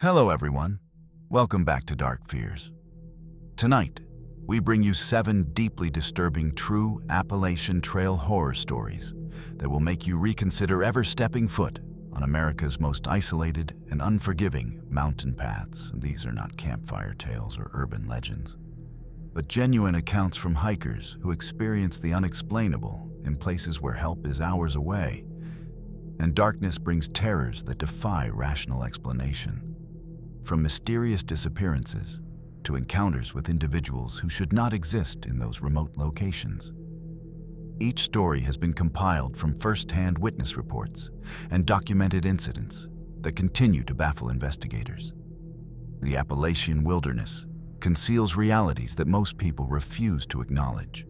Hello everyone, welcome back to Dark Fears. Tonight, we bring you 7 deeply disturbing true Appalachian Trail horror stories that will make you reconsider ever stepping foot on America's most isolated and unforgiving mountain paths. And these are not campfire tales or urban legends, but genuine accounts from hikers who experience the unexplainable in places where help is hours away, and darkness brings terrors that defy rational explanation. From mysterious disappearances to encounters with individuals who should not exist in those remote locations. Each story has been compiled from first-hand witness reports and documented incidents that continue to baffle investigators. The Appalachian wilderness conceals realities that most people refuse to acknowledge,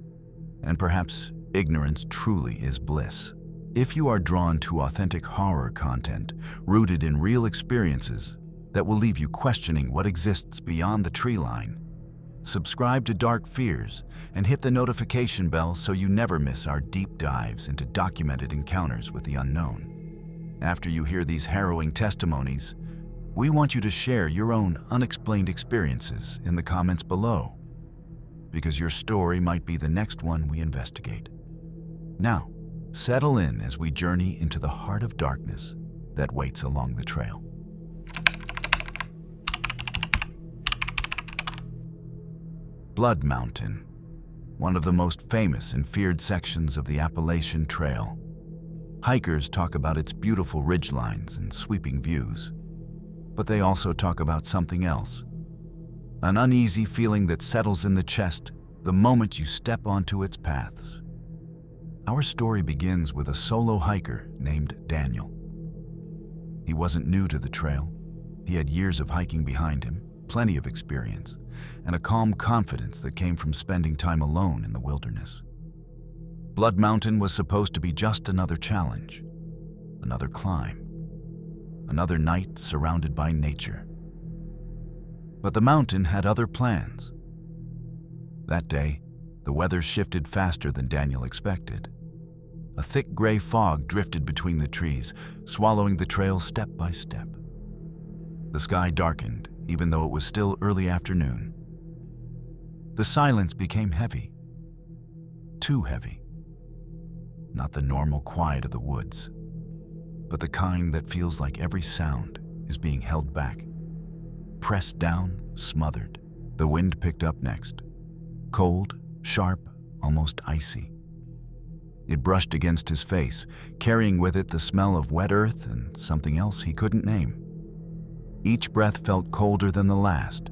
and perhaps ignorance truly is bliss. If you are drawn to authentic horror content rooted in real experiences that will leave you questioning what exists beyond the tree line, subscribe to Dark Fears and hit the notification bell so you never miss our deep dives into documented encounters with the unknown. After you hear these harrowing testimonies, we want you to share your own unexplained experiences in the comments below, because your story might be the next one we investigate. Now, settle in as we journey into the heart of darkness that waits along the trail. Blood Mountain, one of the most famous and feared sections of the Appalachian Trail. Hikers talk about its beautiful ridgelines and sweeping views, but they also talk about something else. An uneasy feeling that settles in the chest the moment you step onto its paths. Our story begins with a solo hiker named Daniel. He wasn't new to the trail. He had years of hiking behind him, plenty of experience, and a calm confidence that came from spending time alone in the wilderness. Blood Mountain was supposed to be just another challenge, another climb, another night surrounded by nature. But the mountain had other plans. That day, the weather shifted faster than Daniel expected. A thick gray fog drifted between the trees, swallowing the trail step by step. The sky darkened, even though it was still early afternoon. The silence became heavy. Too heavy. Not the normal quiet of the woods, but the kind that feels like every sound is being held back. Pressed down, smothered. The wind picked up next. Cold, sharp, almost icy. It brushed against his face, carrying with it the smell of wet earth and something else he couldn't name. Each breath felt colder than the last,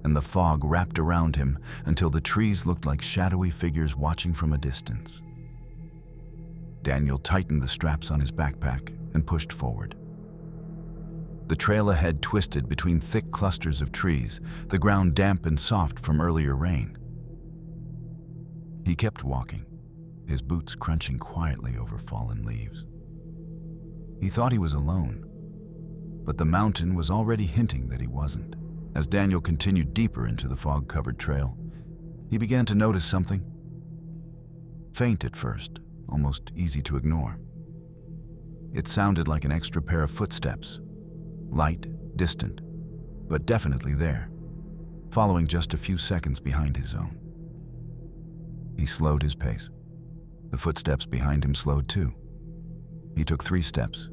and the fog wrapped around him until the trees looked like shadowy figures watching from a distance. Daniel tightened the straps on his backpack and pushed forward. The trail ahead twisted between thick clusters of trees, the ground damp and soft from earlier rain. He kept walking, his boots crunching quietly over fallen leaves. He thought he was alone, but the mountain was already hinting that he wasn't. As Daniel continued deeper into the fog-covered trail, he began to notice something. Faint at first, almost easy to ignore. It sounded like an extra pair of footsteps, light, distant, but definitely there, following just a few seconds behind his own. He slowed his pace. The footsteps behind him slowed too. He took 3 steps.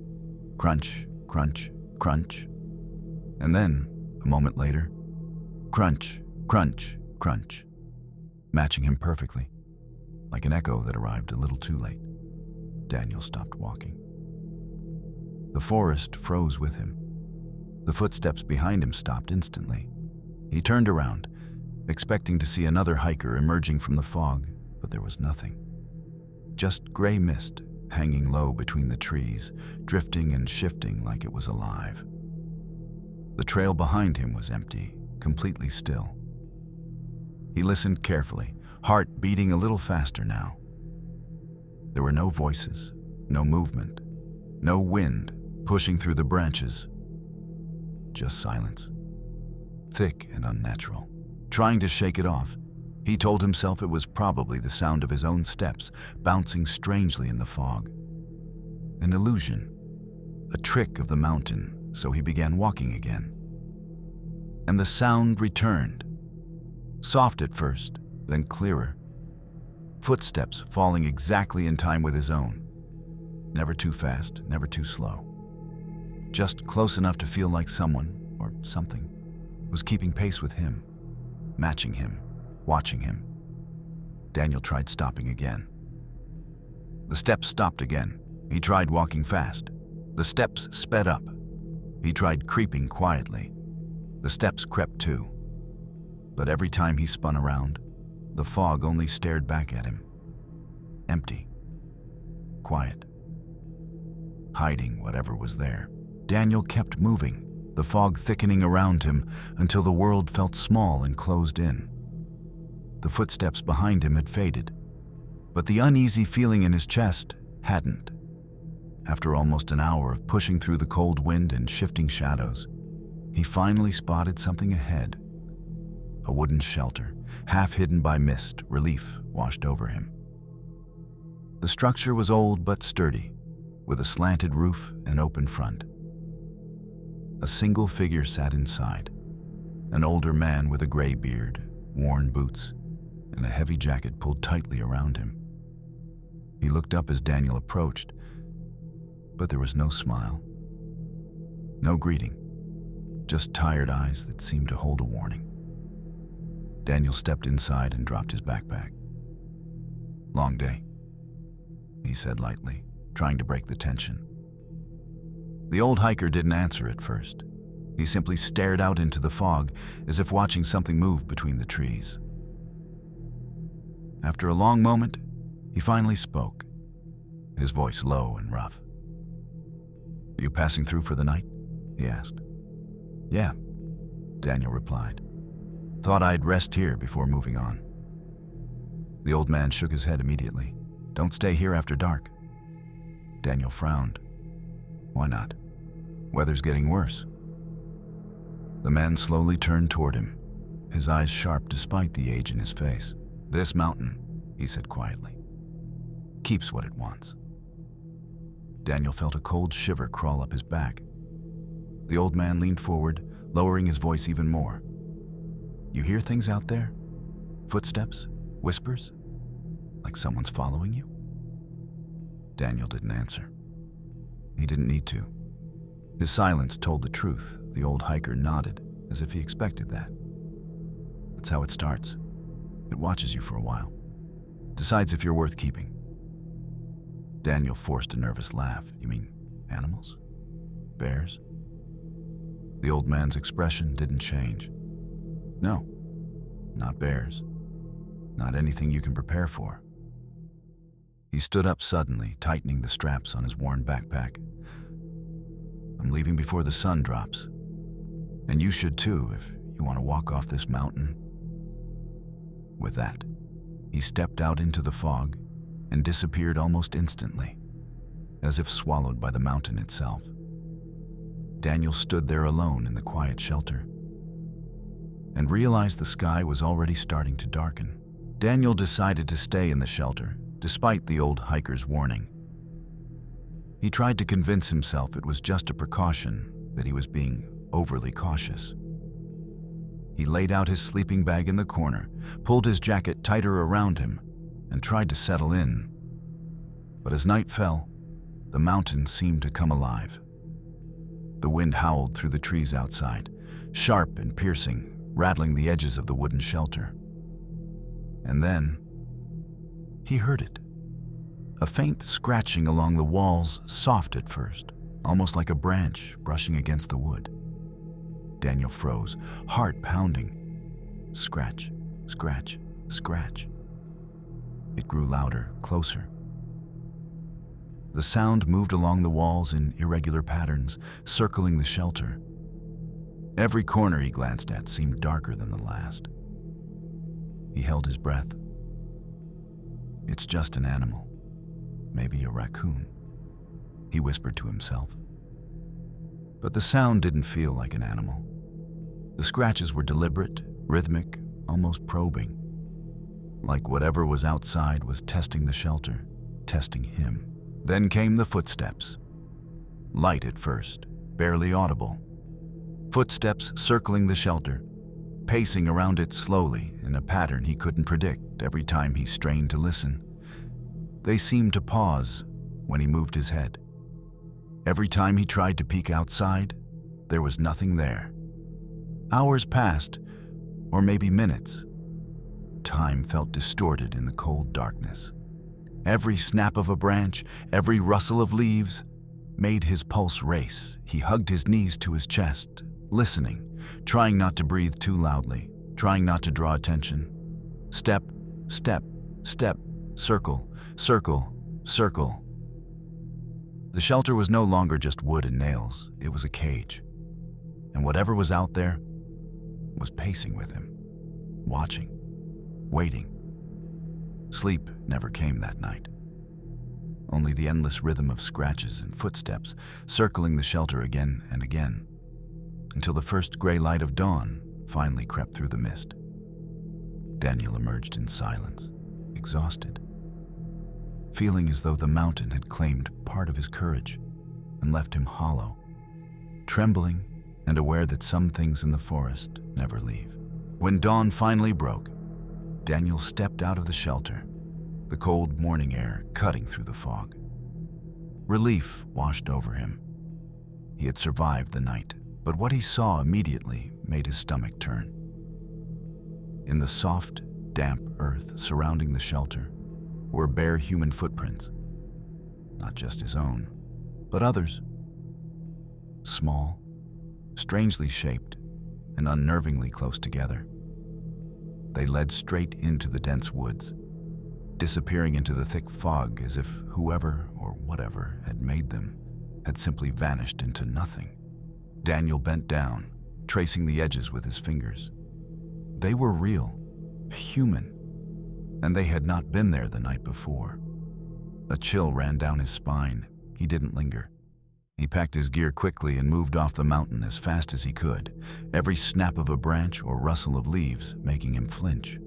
Crunch, crunch, crunch. And then, a moment later, crunch, crunch, crunch, matching him perfectly, like an echo that arrived a little too late. Daniel stopped walking. The forest froze with him. The footsteps behind him stopped instantly. He turned around, expecting to see another hiker emerging from the fog, but there was nothing. Just gray mist hanging low between the trees, drifting and shifting like it was alive. The trail behind him was empty, completely still. He listened carefully, heart beating a little faster now. There were no voices, no movement, no wind pushing through the branches. Just silence, thick and unnatural. Trying to shake it off, he told himself it was probably the sound of his own steps bouncing strangely in the fog. An illusion, a trick of the mountain, so he began walking again. and the sound returned. Soft at first, then clearer. Footsteps falling exactly in time with his own. Never too fast, never too slow. Just close enough to feel like someone, or something, was keeping pace with him, matching him, watching him. Daniel tried stopping again. The steps stopped again. He tried walking fast. The steps sped up. He tried creeping quietly. The steps crept too. But every time he spun around, the fog only stared back at him. Empty. Quiet. Hiding whatever was there. Daniel kept moving, the fog thickening around him until the world felt small and closed in. The footsteps behind him had faded, but the uneasy feeling in his chest hadn't. After almost an hour of pushing through the cold wind and shifting shadows, he finally spotted something ahead. A wooden shelter, half hidden by mist, relief washed over him. The structure was old but sturdy, with a slanted roof and open front. A single figure sat inside, an older man with a gray beard, worn boots, and a heavy jacket pulled tightly around him. He looked up as Daniel approached, but there was no smile, no greeting, just tired eyes that seemed to hold a warning. Daniel stepped inside and dropped his backpack. "Long day," he said lightly, trying to break the tension. The old hiker didn't answer at first. He simply stared out into the fog as if watching something move between the trees. After a long moment, he finally spoke, his voice low and rough. "Are you passing through for the night?" he asked. "Yeah," Daniel replied. "Thought I'd rest here before moving on." The old man shook his head immediately. "Don't stay here after dark." Daniel frowned. "Why not? Weather's getting worse." The man slowly turned toward him, his eyes sharp despite the age in his face. "This mountain," he said quietly, "keeps what it wants." Daniel felt a cold shiver crawl up his back. The old man leaned forward, lowering his voice even more. "You hear things out there? Footsteps? Whispers? Like someone's following you?" Daniel didn't answer. He didn't need to. His silence told the truth. The old hiker nodded, as if he expected that. That's how it starts. It watches you for a while. Decides if you're worth keeping. Daniel forced a nervous laugh. "You mean animals? Bears?" The old man's expression didn't change. "No, not bears. Not anything you can prepare for." He stood up suddenly, tightening the straps on his worn backpack. "I'm leaving before the sun drops. And you should too, if you want to walk off this mountain." With that, he stepped out into the fog and disappeared almost instantly, as if swallowed by the mountain itself. Daniel stood there alone in the quiet shelter and realized the sky was already starting to darken. Daniel decided to stay in the shelter, despite the old hiker's warning. He tried to convince himself it was just a precaution, that he was being overly cautious. He laid out his sleeping bag in the corner, pulled his jacket tighter around him, and tried to settle in. But as night fell, the mountain seemed to come alive. The wind howled through the trees outside, sharp and piercing, rattling the edges of the wooden shelter. And then, he heard it. A faint scratching along the walls, soft at first, almost like a branch brushing against the wood. Daniel froze, heart pounding. Scratch, scratch, scratch. It grew louder, closer. The sound moved along the walls in irregular patterns, circling the shelter. Every corner he glanced at seemed darker than the last. He held his breath. "It's just an animal. Maybe a raccoon," he whispered to himself. But the sound didn't feel like an animal. The scratches were deliberate, rhythmic, almost probing. Like whatever was outside was testing the shelter, testing him. Then came the footsteps. Light at first, barely audible. Footsteps circling the shelter, pacing around it slowly in a pattern he couldn't predict every time he strained to listen. They seemed to pause when he moved his head. Every time he tried to peek outside, there was nothing there. Hours passed, or maybe minutes. Time felt distorted in the cold darkness. Every snap of a branch, every rustle of leaves made his pulse race. He hugged his knees to his chest, listening, trying not to breathe too loudly, trying not to draw attention. Step, step, step, circle, circle, circle. The shelter was no longer just wood and nails. It was a cage. And whatever was out there was pacing with him, watching, waiting. Sleep never came that night. Only the endless rhythm of scratches and footsteps circling the shelter again and again, until the first gray light of dawn finally crept through the mist. Daniel emerged in silence, exhausted, feeling as though the mountain had claimed part of his courage and left him hollow, trembling and aware that some things in the forest never leave. When dawn finally broke, Daniel stepped out of the shelter, the cold morning air cutting through the fog. Relief washed over him. He had survived the night, but what he saw immediately made his stomach turn. In the soft, damp earth surrounding the shelter were bare human footprints, not just his own, but others. Small, strangely shaped, and unnervingly close together. They led straight into the dense woods, disappearing into the thick fog as if whoever or whatever had made them had simply vanished into nothing. Daniel bent down, tracing the edges with his fingers. They were real, human, and they had not been there the night before. A chill ran down his spine. He didn't linger. He packed his gear quickly and moved off the mountain as fast as he could, every snap of a branch or rustle of leaves making him flinch.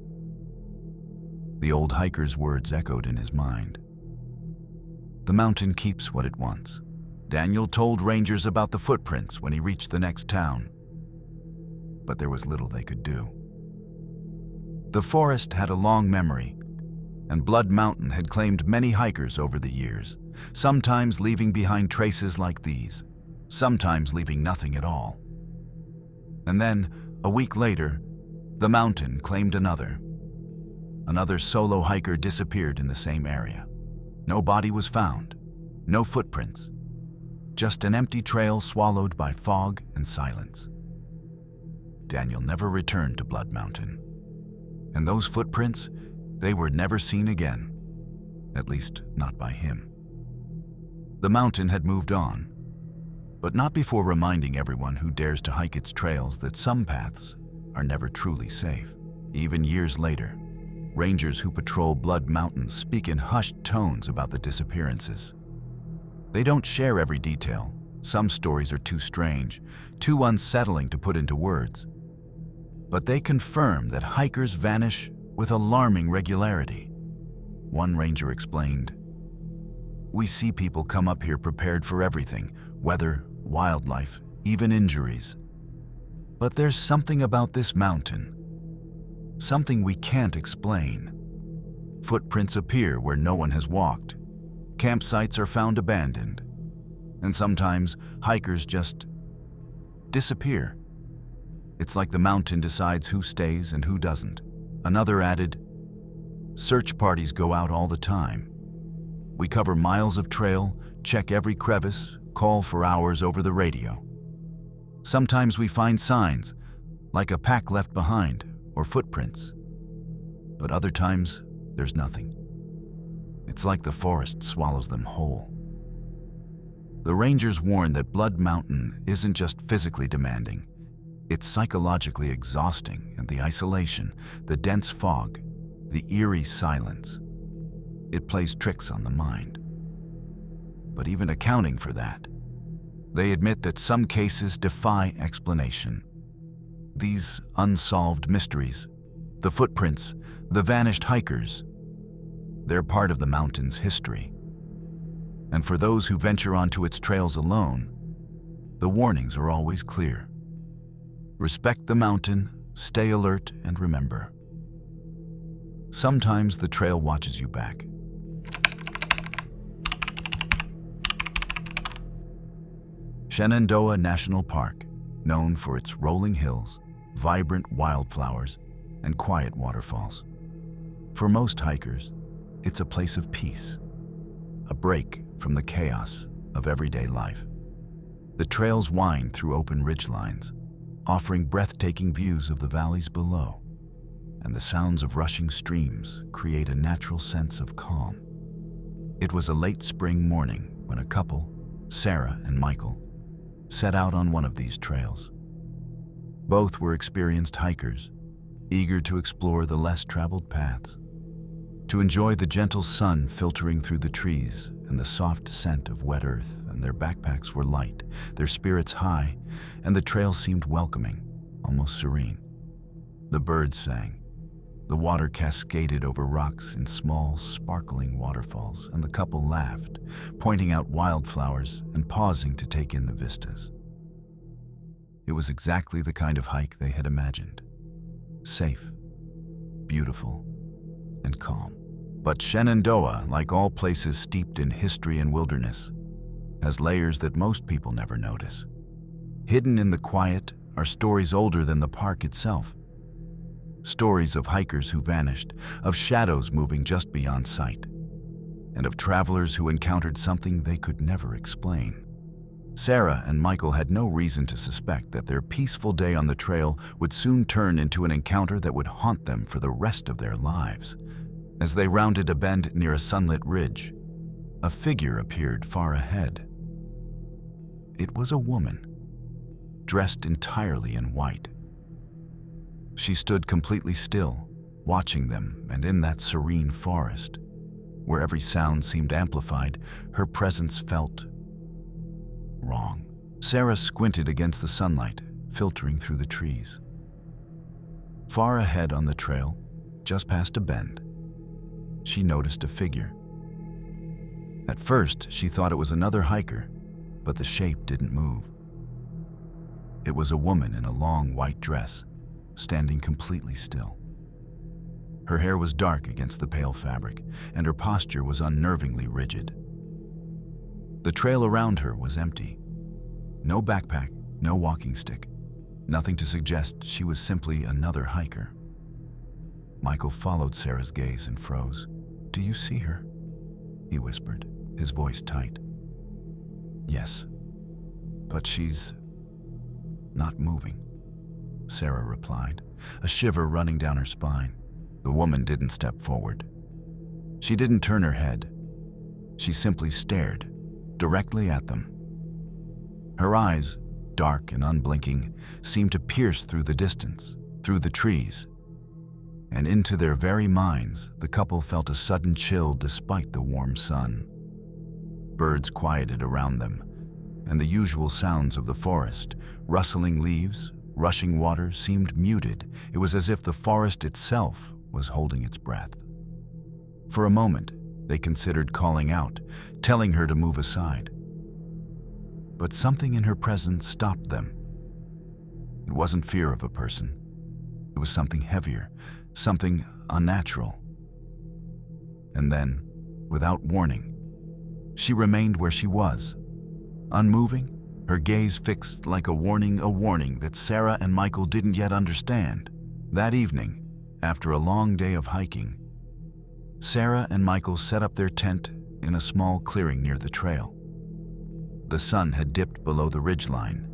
The old hiker's words echoed in his mind. The mountain keeps what it wants. Daniel told rangers about the footprints when he reached the next town, but there was little they could do. The forest had a long memory, and Blood Mountain had claimed many hikers over the years, sometimes leaving behind traces like these, sometimes leaving nothing at all. And then, a week later, the mountain claimed another. Another solo hiker disappeared in the same area. No body was found, no footprints, just an empty trail swallowed by fog and silence. Daniel never returned to Blood Mountain. And those footprints, they were never seen again, at least not by him. The mountain had moved on, but not before reminding everyone who dares to hike its trails that some paths are never truly safe. Even years later, rangers who patrol Blood Mountain speak in hushed tones about the disappearances. They don't share every detail. Some stories are too strange, too unsettling to put into words. But they confirm that hikers vanish with alarming regularity. One ranger explained, "We see people come up here prepared for everything, weather, wildlife, even injuries. But there's something about this mountain, something we can't explain. Footprints appear where no one has walked. Campsites are found abandoned. And sometimes hikers just disappear. It's like the mountain decides who stays and who doesn't." Another added, "Search parties go out all the time. We cover miles of trail, check every crevice, call for hours over the radio. Sometimes we find signs, like a pack left behind or footprints. But other times, there's nothing. It's like the forest swallows them whole." The rangers warn that Blood Mountain isn't just physically demanding. It's psychologically exhausting, and the isolation, the dense fog, the eerie silence. It plays tricks on the mind. But even accounting for that, they admit that some cases defy explanation. These unsolved mysteries, the footprints, the vanished hikers, they're part of the mountain's history. And for those who venture onto its trails alone, the warnings are always clear. Respect the mountain, stay alert, and remember, sometimes the trail watches you back. Shenandoah National Park, known for its rolling hills, vibrant wildflowers, and quiet waterfalls. For most hikers, it's a place of peace, a break from the chaos of everyday life. The trails wind through open ridgelines, offering breathtaking views of the valleys below, and the sounds of rushing streams create a natural sense of calm. It was a late spring morning when a couple, Sarah and Michael, set out on one of these trails. Both were experienced hikers, eager to explore the less traveled paths, to enjoy the gentle sun filtering through the trees and the soft scent of wet earth. And their backpacks were light, their spirits high, and the trail seemed welcoming, almost serene. The birds sang, the water cascaded over rocks in small, sparkling waterfalls, and the couple laughed, pointing out wildflowers and pausing to take in the vistas. It was exactly the kind of hike they had imagined. Safe, beautiful, and calm. But Shenandoah, like all places steeped in history and wilderness, has layers that most people never notice. Hidden in the quiet are stories older than the park itself. Stories of hikers who vanished, of shadows moving just beyond sight, and of travelers who encountered something they could never explain. Sarah and Michael had no reason to suspect that their peaceful day on the trail would soon turn into an encounter that would haunt them for the rest of their lives. As they rounded a bend near a sunlit ridge, a figure appeared far ahead. It was a woman, dressed entirely in white. She stood completely still, watching them, and in that serene forest, where every sound seemed amplified, her presence felt wrong. Sarah squinted against the sunlight, filtering through the trees. Far ahead on the trail, just past a bend, she noticed a figure. At first, she thought it was another hiker, but the shape didn't move. It was a woman in a long white dress, standing completely still. Her hair was dark against the pale fabric, and her posture was unnervingly rigid. The trail around her was empty. No backpack, no walking stick, nothing to suggest she was simply another hiker. Michael followed Sarah's gaze and froze. "Do you see her?" he whispered, his voice tight. "Yes, but she's not moving," Sarah replied, a shiver running down her spine. The woman didn't step forward. She didn't turn her head. She simply stared directly at them. Her eyes, dark and unblinking, seemed to pierce through the distance, through the trees, and into their very minds. The couple felt a sudden chill despite the warm sun. Birds quieted around them, and the usual sounds of the forest, rustling leaves, rushing water, seemed muted. It was as if the forest itself was holding its breath. For a moment, they considered calling out, telling her to move aside. But something in her presence stopped them. It wasn't fear of a person. It was something heavier, something unnatural. And then, without warning, she remained where she was, unmoving, her gaze fixed like a warning that Sarah and Michael didn't yet understand. That evening, after a long day of hiking, Sarah and Michael set up their tent in a small clearing near the trail. The sun had dipped below the ridgeline,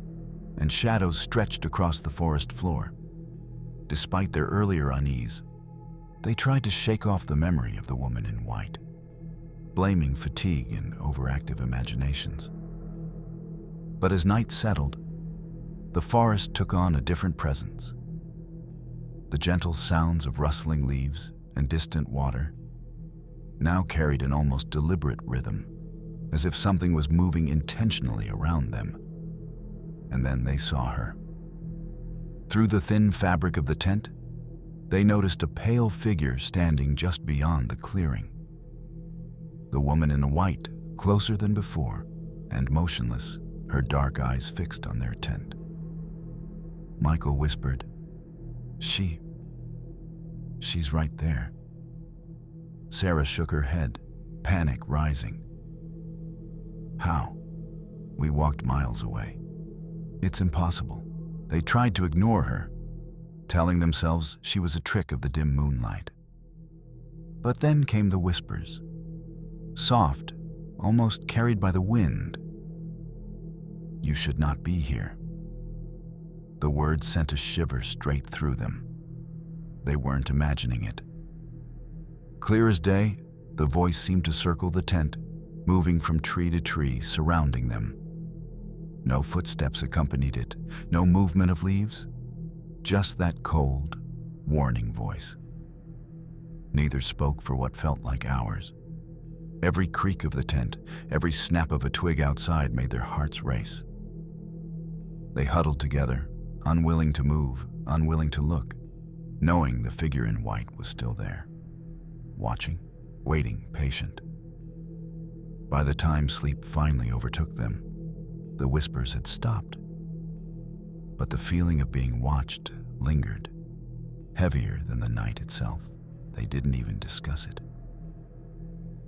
and shadows stretched across the forest floor. Despite their earlier unease, they tried to shake off the memory of the woman in white, blaming fatigue and overactive imaginations. But as night settled, the forest took on a different presence. The gentle sounds of rustling leaves and distant water now carried an almost deliberate rhythm, as if something was moving intentionally around them. And then they saw her. Through the thin fabric of the tent, they noticed a pale figure standing just beyond the clearing. The woman in white, closer than before, and motionless, her dark eyes fixed on their tent. Michael whispered. She's right there. Sarah shook her head, panic rising. How? We walked miles away. It's impossible. They tried to ignore her, telling themselves she was a trick of the dim moonlight. But then came the whispers, soft, almost carried by the wind. You should not be here. The words sent a shiver straight through them. They weren't imagining it. Clear as day, the voice seemed to circle the tent, moving from tree to tree, surrounding them. No footsteps accompanied it, no movement of leaves, just that cold, warning voice. Neither spoke for what felt like hours. Every creak of the tent, every snap of a twig outside made their hearts race. They huddled together, unwilling to move, unwilling to look, knowing the figure in white was still there, watching, waiting, patient. By the time sleep finally overtook them, the whispers had stopped. But the feeling of being watched lingered, heavier than the night itself. They didn't even discuss it.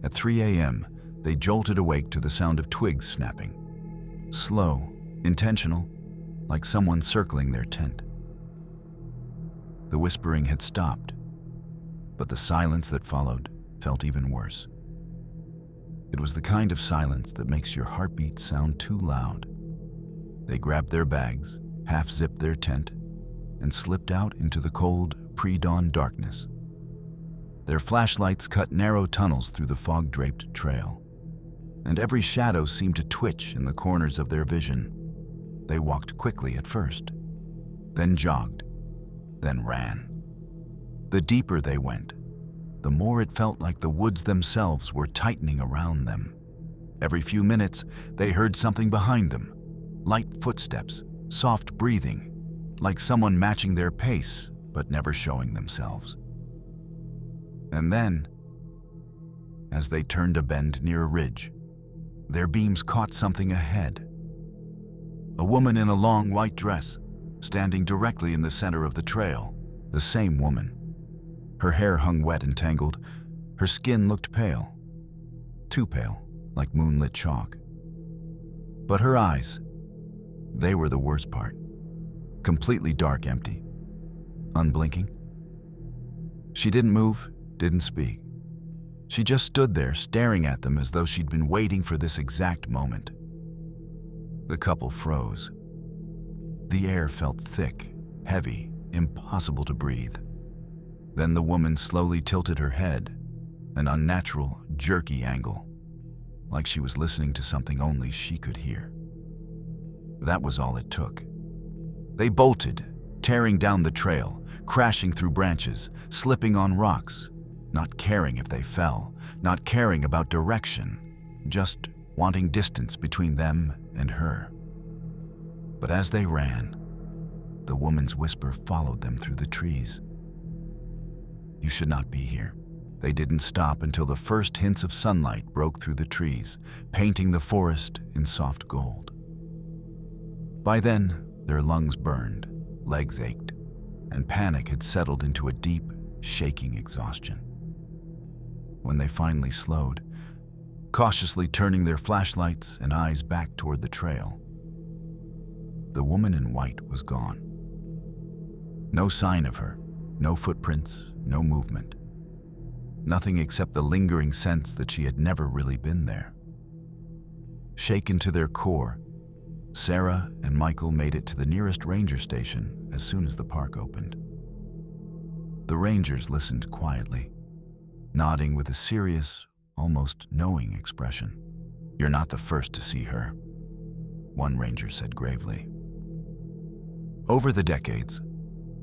At 3 a.m., they jolted awake to the sound of twigs snapping. Slow, intentional, like someone circling their tent. The whispering had stopped, but the silence that followed felt even worse. It was the kind of silence that makes your heartbeat sound too loud. They grabbed their bags, half-zipped their tent, and slipped out into the cold, pre-dawn darkness. Their flashlights cut narrow tunnels through the fog-draped trail, and every shadow seemed to twitch in the corners of their vision. They walked quickly at first, then jogged, then ran. The deeper they went, the more it felt like the woods themselves were tightening around them. Every few minutes, they heard something behind them, light footsteps, soft breathing, like someone matching their pace but never showing themselves. And then, as they turned a bend near a ridge, their beams caught something ahead. A woman in a long white dress, standing directly in the center of the trail, the same woman. Her hair hung wet and tangled. Her skin looked pale, too pale, like moonlit chalk. But her eyes, they were the worst part. Completely dark, empty, unblinking. She didn't move, didn't speak. She just stood there staring at them as though she'd been waiting for this exact moment. The couple froze. The air felt thick, heavy, impossible to breathe. Then the woman slowly tilted her head, an unnatural, jerky angle, like she was listening to something only she could hear. That was all it took. They bolted, tearing down the trail, crashing through branches, slipping on rocks, not caring if they fell, not caring about direction, just wanting distance between them and her. But as they ran, the woman's whisper followed them through the trees. You should not be here. They didn't stop until the first hints of sunlight broke through the trees, painting the forest in soft gold. By then, their lungs burned, legs ached, and panic had settled into a deep, shaking exhaustion. When they finally slowed, cautiously turning their flashlights and eyes back toward the trail, the woman in white was gone. No sign of her, no footprints, no movement. Nothing except the lingering sense that she had never really been there. Shaken to their core, Sarah and Michael made it to the nearest ranger station as soon as the park opened. The rangers listened quietly, nodding with a serious, almost knowing expression. You're not the first to see her, one ranger said gravely. Over the decades,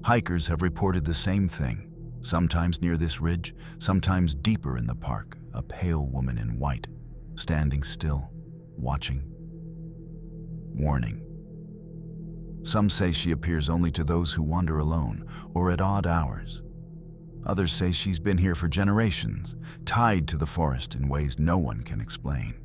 hikers have reported the same thing, sometimes near this ridge, sometimes deeper in the park, a pale woman in white, standing still, watching. Warning. Some say she appears only to those who wander alone or at odd hours. Others say she's been here for generations, tied to the forest in ways no one can explain.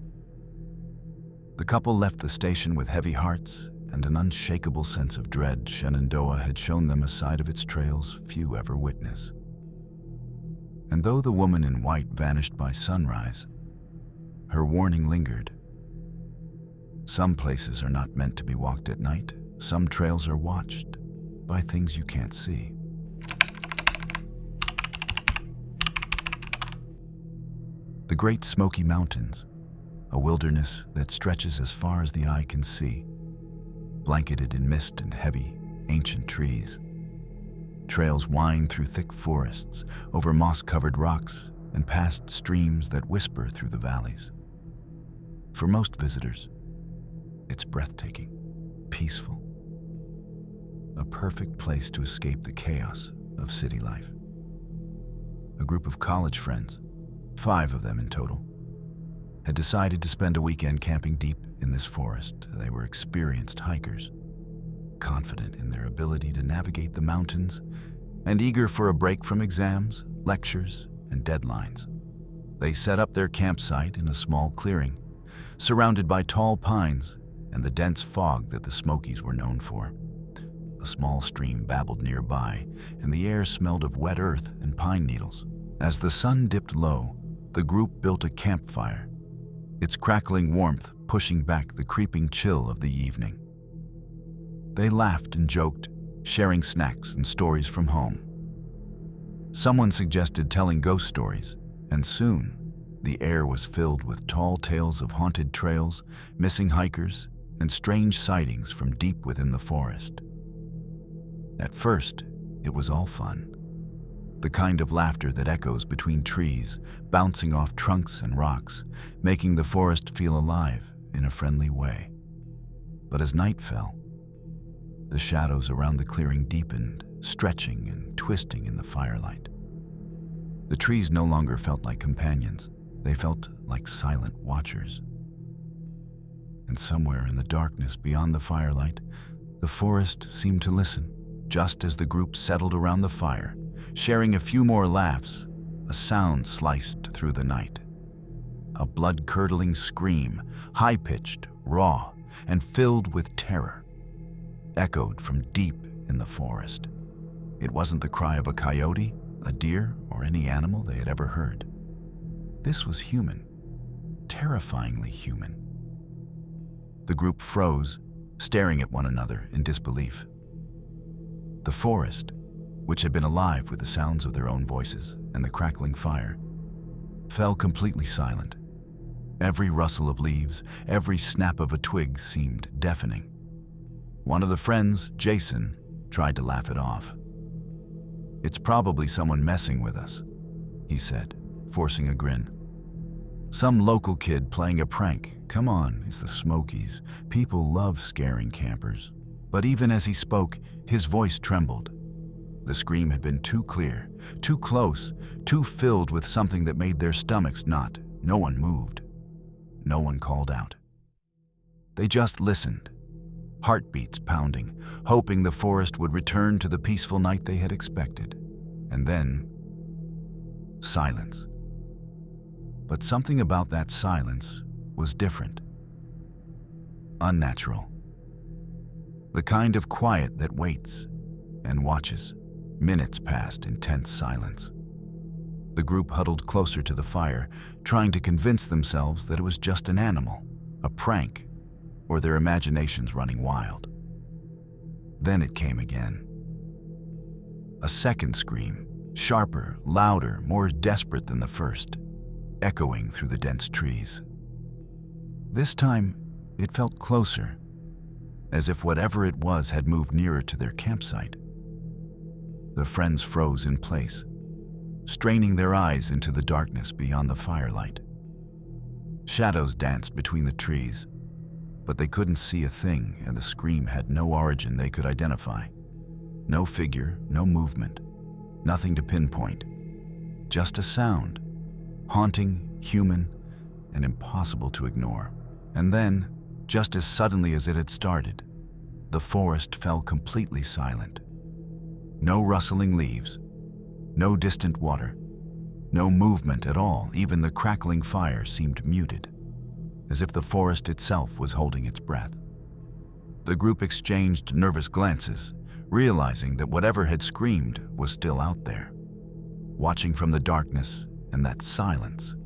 The couple left the station with heavy hearts and an unshakable sense of dread, Shenandoah had shown them a side of its trails few ever witness. And though the woman in white vanished by sunrise, her warning lingered. Some places are not meant to be walked at night. Some trails are watched by things you can't see. The Great Smoky Mountains, a wilderness that stretches as far as the eye can see, blanketed in mist and heavy, ancient trees. Trails wind through thick forests, over moss-covered rocks, and past streams that whisper through the valleys. For most visitors, it's breathtaking, peaceful, a perfect place to escape the chaos of city life. A group of college friends, 5 of them in total, had decided to spend a weekend camping deep in this forest. They were experienced hikers, confident in their ability to navigate the mountains and eager for a break from exams, lectures, and deadlines. They set up their campsite in a small clearing, surrounded by tall pines and the dense fog that the Smokies were known for. A small stream babbled nearby, and the air smelled of wet earth and pine needles. As the sun dipped low, the group built a campfire, its crackling warmth pushing back the creeping chill of the evening. They laughed and joked, sharing snacks and stories from home. Someone suggested telling ghost stories, and soon the air was filled with tall tales of haunted trails, missing hikers, and strange sightings from deep within the forest. At first, it was all fun. The kind of laughter that echoes between trees, bouncing off trunks and rocks, making the forest feel alive in a friendly way. But as night fell, the shadows around the clearing deepened, stretching and twisting in the firelight. The trees no longer felt like companions. They felt like silent watchers. And somewhere in the darkness beyond the firelight, the forest seemed to listen. Just as the group settled around the fire, sharing a few more laughs, a sound sliced through the night. A blood-curdling scream, high-pitched, raw, and filled with terror, echoed from deep in the forest. It wasn't the cry of a coyote, a deer, or any animal they had ever heard. This was human, terrifyingly human. The group froze, staring at one another in disbelief. The forest, which had been alive with the sounds of their own voices and the crackling fire, fell completely silent. Every rustle of leaves, every snap of a twig seemed deafening. One of the friends, Jason, tried to laugh it off. "It's probably someone messing with us," he said, forcing a grin. "Some local kid playing a prank. Come on, it's the Smokies. People love scaring campers." But even as he spoke, his voice trembled. The scream had been too clear, too close, too filled with something that made their stomachs knot. No one moved. No one called out. They just listened, heartbeats pounding, hoping the forest would return to the peaceful night they had expected. And then, silence. But something about that silence was different. Unnatural. The kind of quiet that waits and watches. Minutes passed in tense silence. The group huddled closer to the fire, trying to convince themselves that it was just an animal, a prank, or their imaginations running wild. Then it came again. A second scream, sharper, louder, more desperate than the first, echoing through the dense trees. This time, it felt closer, as if whatever it was had moved nearer to their campsite. The friends froze in place, straining their eyes into the darkness beyond the firelight. Shadows danced between the trees, but they couldn't see a thing, and the scream had no origin they could identify. No figure, no movement, nothing to pinpoint. Just a sound, haunting, human, and impossible to ignore. And then, just as suddenly as it had started, the forest fell completely silent. No rustling leaves, no distant water, no movement at all. Even the crackling fire seemed muted, as if the forest itself was holding its breath. The group exchanged nervous glances, realizing that whatever had screamed was still out there, watching from the darkness and that silence.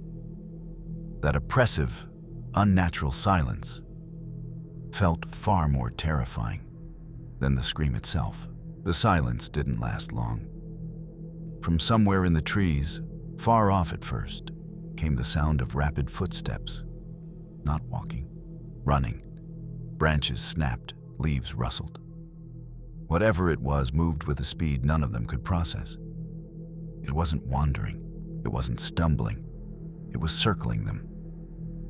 That oppressive, unnatural silence felt far more terrifying than the scream itself. The silence didn't last long. From somewhere in the trees, far off at first, came the sound of rapid footsteps. Not walking, running. Branches snapped, leaves rustled. Whatever it was moved with a speed none of them could process. It wasn't wandering, it wasn't stumbling, it was circling them.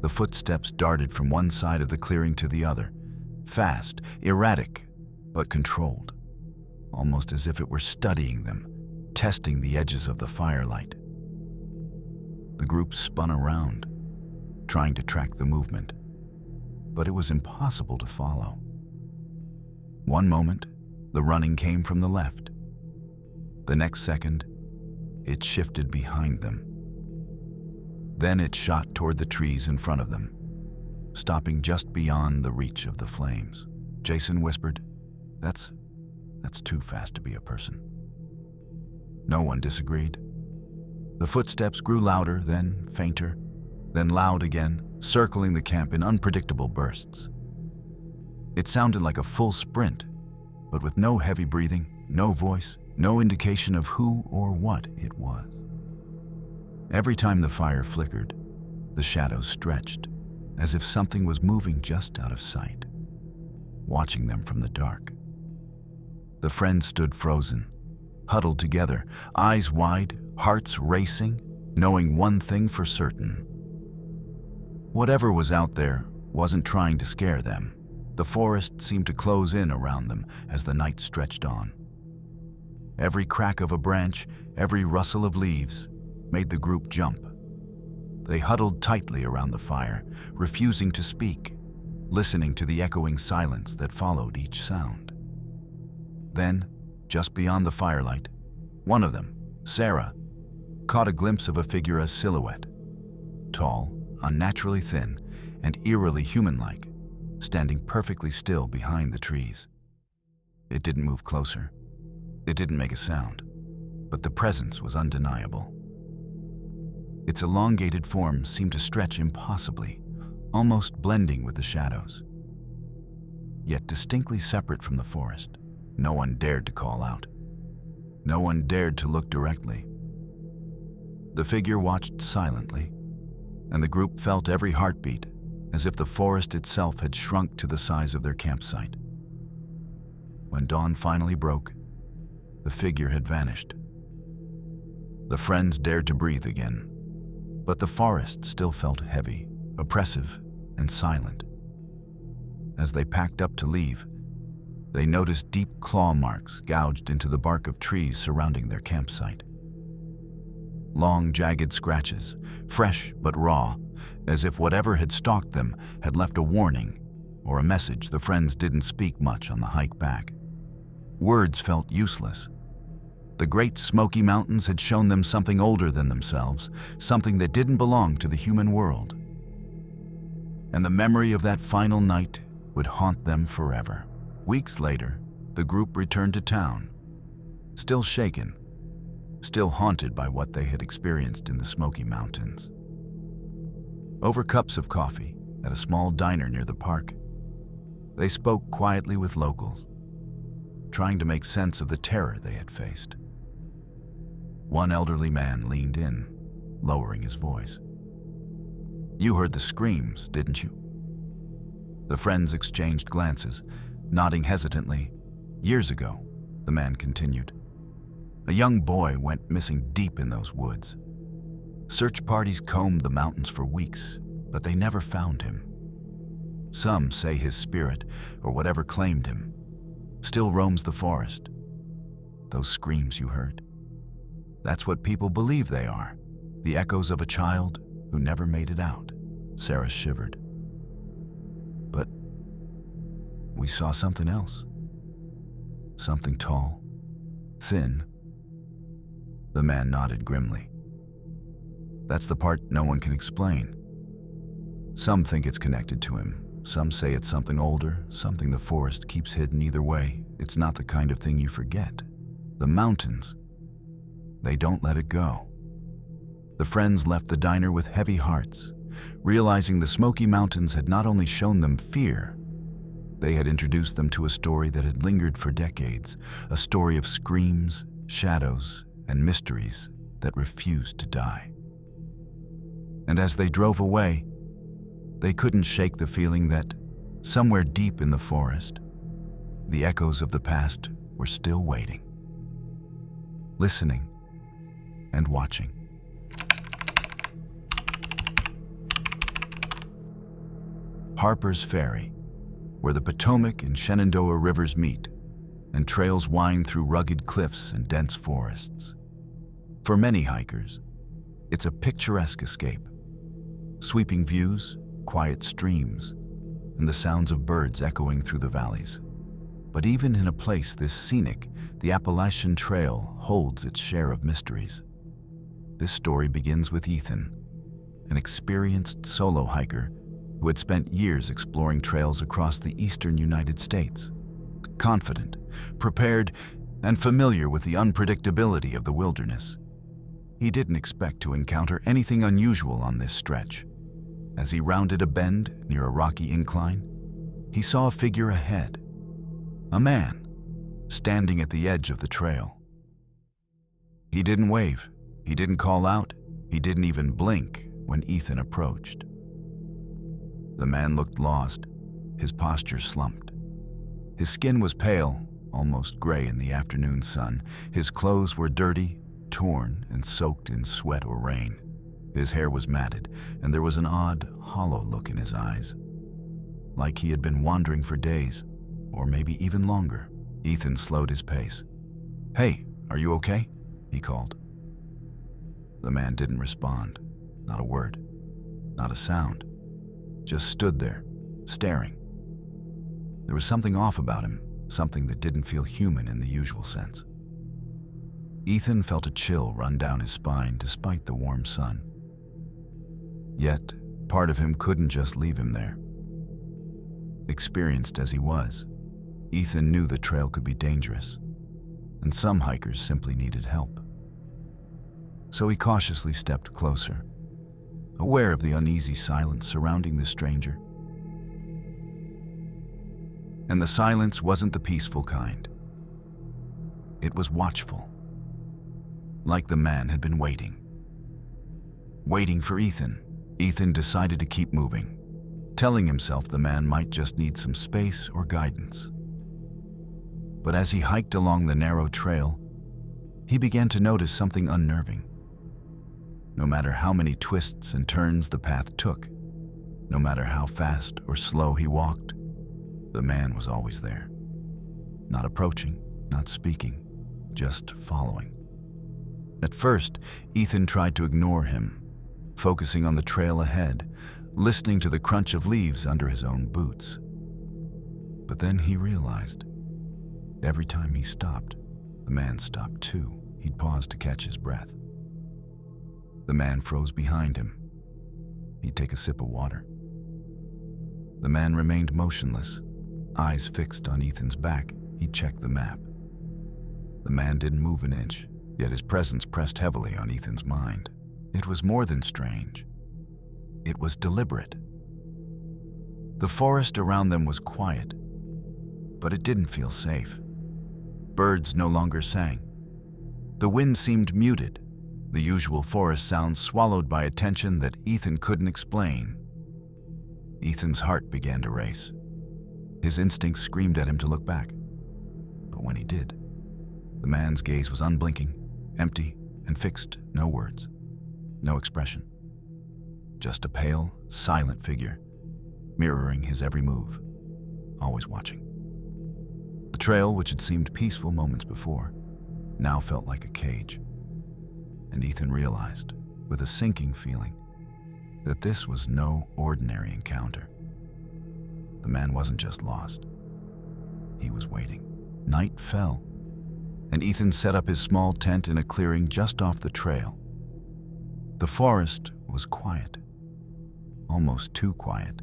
The footsteps darted from one side of the clearing to the other, fast, erratic, but controlled, almost as if it were studying them, testing the edges of the firelight. The group spun around, trying to track the movement, but it was impossible to follow. One moment, the running came from the left. The next second, it shifted behind them. Then it shot toward the trees in front of them, stopping just beyond the reach of the flames. Jason whispered, That's too fast to be a person." No one disagreed. The footsteps grew louder, then fainter, then loud again, circling the camp in unpredictable bursts. It sounded like a full sprint, but with no heavy breathing, no voice, no indication of who or what it was. Every time the fire flickered, the shadows stretched, as if something was moving just out of sight, watching them from the dark. The friends stood frozen, huddled together, eyes wide, hearts racing, knowing one thing for certain. Whatever was out there wasn't trying to scare them. The forest seemed to close in around them as the night stretched on. Every crack of a branch, every rustle of leaves, made the group jump. They huddled tightly around the fire, refusing to speak, listening to the echoing silence that followed each sound. Then, just beyond the firelight, one of them, Sarah, caught a glimpse of a figure as silhouette, tall, unnaturally thin, and eerily human-like, standing perfectly still behind the trees. It didn't move closer. It didn't make a sound, but the presence was undeniable. Its elongated form seemed to stretch impossibly, almost blending with the shadows. Yet distinctly separate from the forest, no one dared to call out. No one dared to look directly. The figure watched silently, and the group felt every heartbeat, as if the forest itself had shrunk to the size of their campsite. When dawn finally broke, the figure had vanished. The friends dared to breathe again, but the forest still felt heavy, oppressive, and silent. As they packed up to leave, they noticed deep claw marks gouged into the bark of trees surrounding their campsite. Long, jagged scratches, fresh but raw, as if whatever had stalked them had left a warning or a message. The friends didn't speak much on the hike back. Words felt useless. The great Smoky Mountains had shown them something older than themselves, something that didn't belong to the human world. And the memory of that final night would haunt them forever. Weeks later, the group returned to town, still shaken, still haunted by what they had experienced in the Smoky Mountains. Over cups of coffee at a small diner near the park, they spoke quietly with locals, trying to make sense of the terror they had faced. One elderly man leaned in, lowering his voice. "You heard the screams, didn't you?" The friends exchanged glances, nodding hesitantly. "Years ago," the man continued, "a young boy went missing deep in those woods. Search parties combed the mountains for weeks, but they never found him. Some say his spirit, or whatever claimed him, still roams the forest. Those screams you heard, that's what people believe they are, the echoes of a child who never made it out." Sarah shivered. "But we saw something else. Something tall, thin." The man nodded grimly. "That's the part no one can explain. Some think it's connected to him, Some say it's something older, something the forest keeps hidden. Either way, it's not the kind of thing you forget. The mountains, they don't let it go. The friends left the diner with heavy hearts, realizing the Smoky Mountains had not only shown them fear, they had introduced them to a story that had lingered for decades, a story of screams, shadows, and mysteries that refused to die. And as they drove away, they couldn't shake the feeling that, somewhere deep in the forest, the echoes of the past were still waiting, listening and watching. Harper's Ferry, where the Potomac and Shenandoah rivers meet, and trails wind through rugged cliffs and dense forests. For many hikers, it's a picturesque escape. Sweeping views, quiet streams, and the sounds of birds echoing through the valleys. But even in a place this scenic, the Appalachian Trail holds its share of mysteries. This story begins with Ethan, an experienced solo hiker who had spent years exploring trails across the eastern United States. Confident, prepared, and familiar with the unpredictability of the wilderness, he didn't expect to encounter anything unusual on this stretch. As he rounded a bend near a rocky incline, he saw a figure ahead, a man standing at the edge of the trail. He didn't wave, he didn't call out, he didn't even blink when Ethan approached. The man looked lost, his posture slumped. His skin was pale, almost gray in the afternoon sun. His clothes were dirty, torn, and soaked in sweat or rain. His hair was matted, and there was an odd, hollow look in his eyes, like he had been wandering for days, or maybe even longer. Ethan slowed his pace. "Hey, are you okay?" he called. The man didn't respond, not a word, not a sound, just stood there, staring. There was something off about him, something that didn't feel human in the usual sense. Ethan felt a chill run down his spine despite the warm sun. Yet, part of him couldn't just leave him there. Experienced as he was, Ethan knew the trail could be dangerous, and some hikers simply needed help. So he cautiously stepped closer, aware of the uneasy silence surrounding the stranger. And the silence wasn't the peaceful kind. It was watchful, like the man had been waiting. Waiting for Ethan. Ethan decided to keep moving, telling himself the man might just need some space or guidance. But as he hiked along the narrow trail, he began to notice something unnerving. No matter how many twists and turns the path took, no matter how fast or slow he walked, the man was always there. Not approaching, not speaking, just following. At first, Ethan tried to ignore him, focusing on the trail ahead, listening to the crunch of leaves under his own boots. But then he realized, every time he stopped, the man stopped too. He'd pause to catch his breath. The man froze behind him. He'd take a sip of water. The man remained motionless, eyes fixed on Ethan's back. He checked the map. The man didn't move an inch, yet his presence pressed heavily on Ethan's mind. It was more than strange. It was deliberate. The forest around them was quiet, but it didn't feel safe. Birds no longer sang. The wind seemed muted, the usual forest sounds swallowed by a tension that Ethan couldn't explain. Ethan's heart began to race. His instincts screamed at him to look back. But when he did, the man's gaze was unblinking, empty, and fixed. No words, no expression. Just a pale, silent figure, mirroring his every move, always watching. The trail, which had seemed peaceful moments before, now felt like a cage. And Ethan realized, with a sinking feeling, that this was no ordinary encounter. The man wasn't just lost. He was waiting. Night fell, and Ethan set up his small tent in a clearing just off the trail. The forest was quiet, almost too quiet.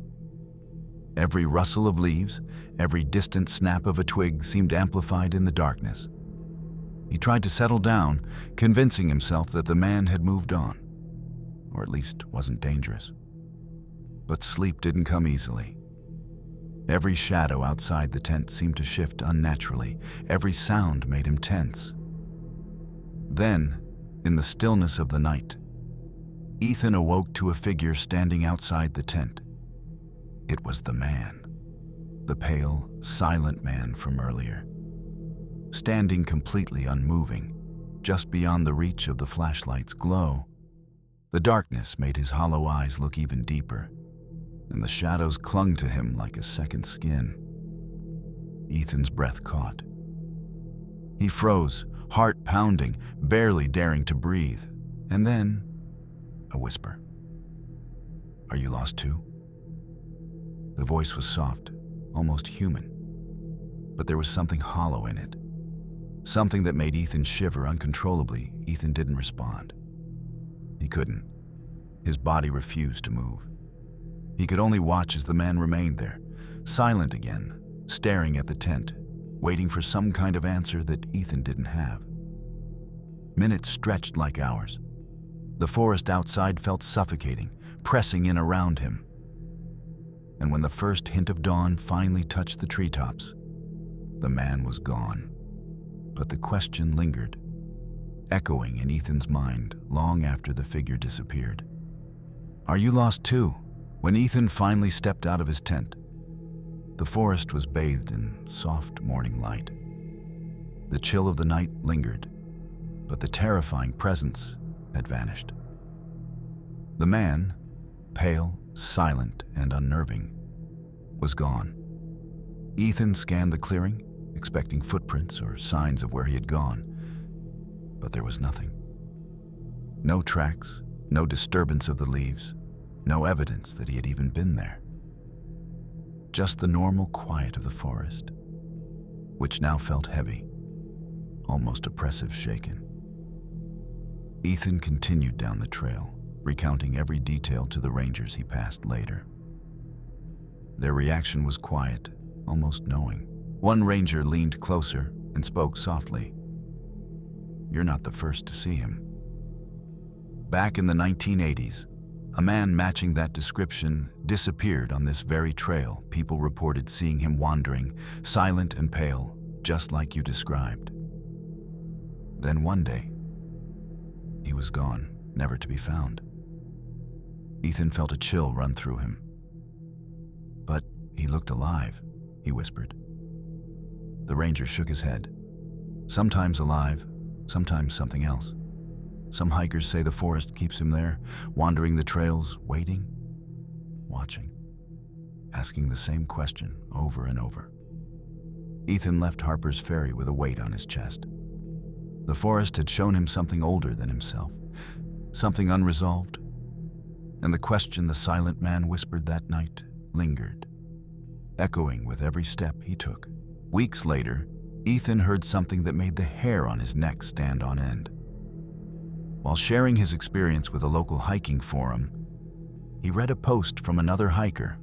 Every rustle of leaves, every distant snap of a twig seemed amplified in the darkness. He tried to settle down, convincing himself that the man had moved on, or at least wasn't dangerous. But sleep didn't come easily. Every shadow outside the tent seemed to shift unnaturally. Every sound made him tense. Then, in the stillness of the night, Ethan awoke to a figure standing outside the tent. It was the man, the pale, silent man from earlier. Standing completely unmoving, just beyond the reach of the flashlight's glow, the darkness made his hollow eyes look even deeper, and the shadows clung to him like a second skin. Ethan's breath caught. He froze, heart pounding, barely daring to breathe, and then a whisper. "Are you lost too?" The voice was soft, almost human, but there was something hollow in it. Something that made Ethan shiver uncontrollably. Ethan didn't respond. He couldn't. His body refused to move. He could only watch as the man remained there, silent again, staring at the tent, waiting for some kind of answer that Ethan didn't have. Minutes stretched like hours. The forest outside felt suffocating, pressing in around him. And when the first hint of dawn finally touched the treetops, the man was gone. But the question lingered, echoing in Ethan's mind long after the figure disappeared. "Are you lost too?" When Ethan finally stepped out of his tent, the forest was bathed in soft morning light. The chill of the night lingered, but the terrifying presence had vanished. The man, pale, silent, and unnerving, was gone. Ethan scanned the clearing, expecting footprints or signs of where he had gone, but there was nothing. No tracks, no disturbance of the leaves, no evidence that he had even been there. Just the normal quiet of the forest, which now felt heavy, almost oppressive shaken. Ethan continued down the trail, recounting every detail to the rangers he passed later. Their reaction was quiet, almost knowing. One ranger leaned closer and spoke softly. "You're not the first to see him." Back in the 1980s, a man matching that description disappeared on this very trail. People reported seeing him wandering, silent and pale, just like you described. Then one day, he was gone, never to be found. Ethan felt a chill run through him. "But he looked alive," he whispered. The ranger shook his head. "Sometimes alive, sometimes something else. Some hikers say the forest keeps him there, wandering the trails, waiting, watching, asking the same question over and over." Ethan left Harper's Ferry with a weight on his chest. The forest had shown him something older than himself, something unresolved, and the question the silent man whispered that night lingered, echoing with every step he took. Weeks later, Ethan heard something that made the hair on his neck stand on end. While sharing his experience with a local hiking forum, he read a post from another hiker,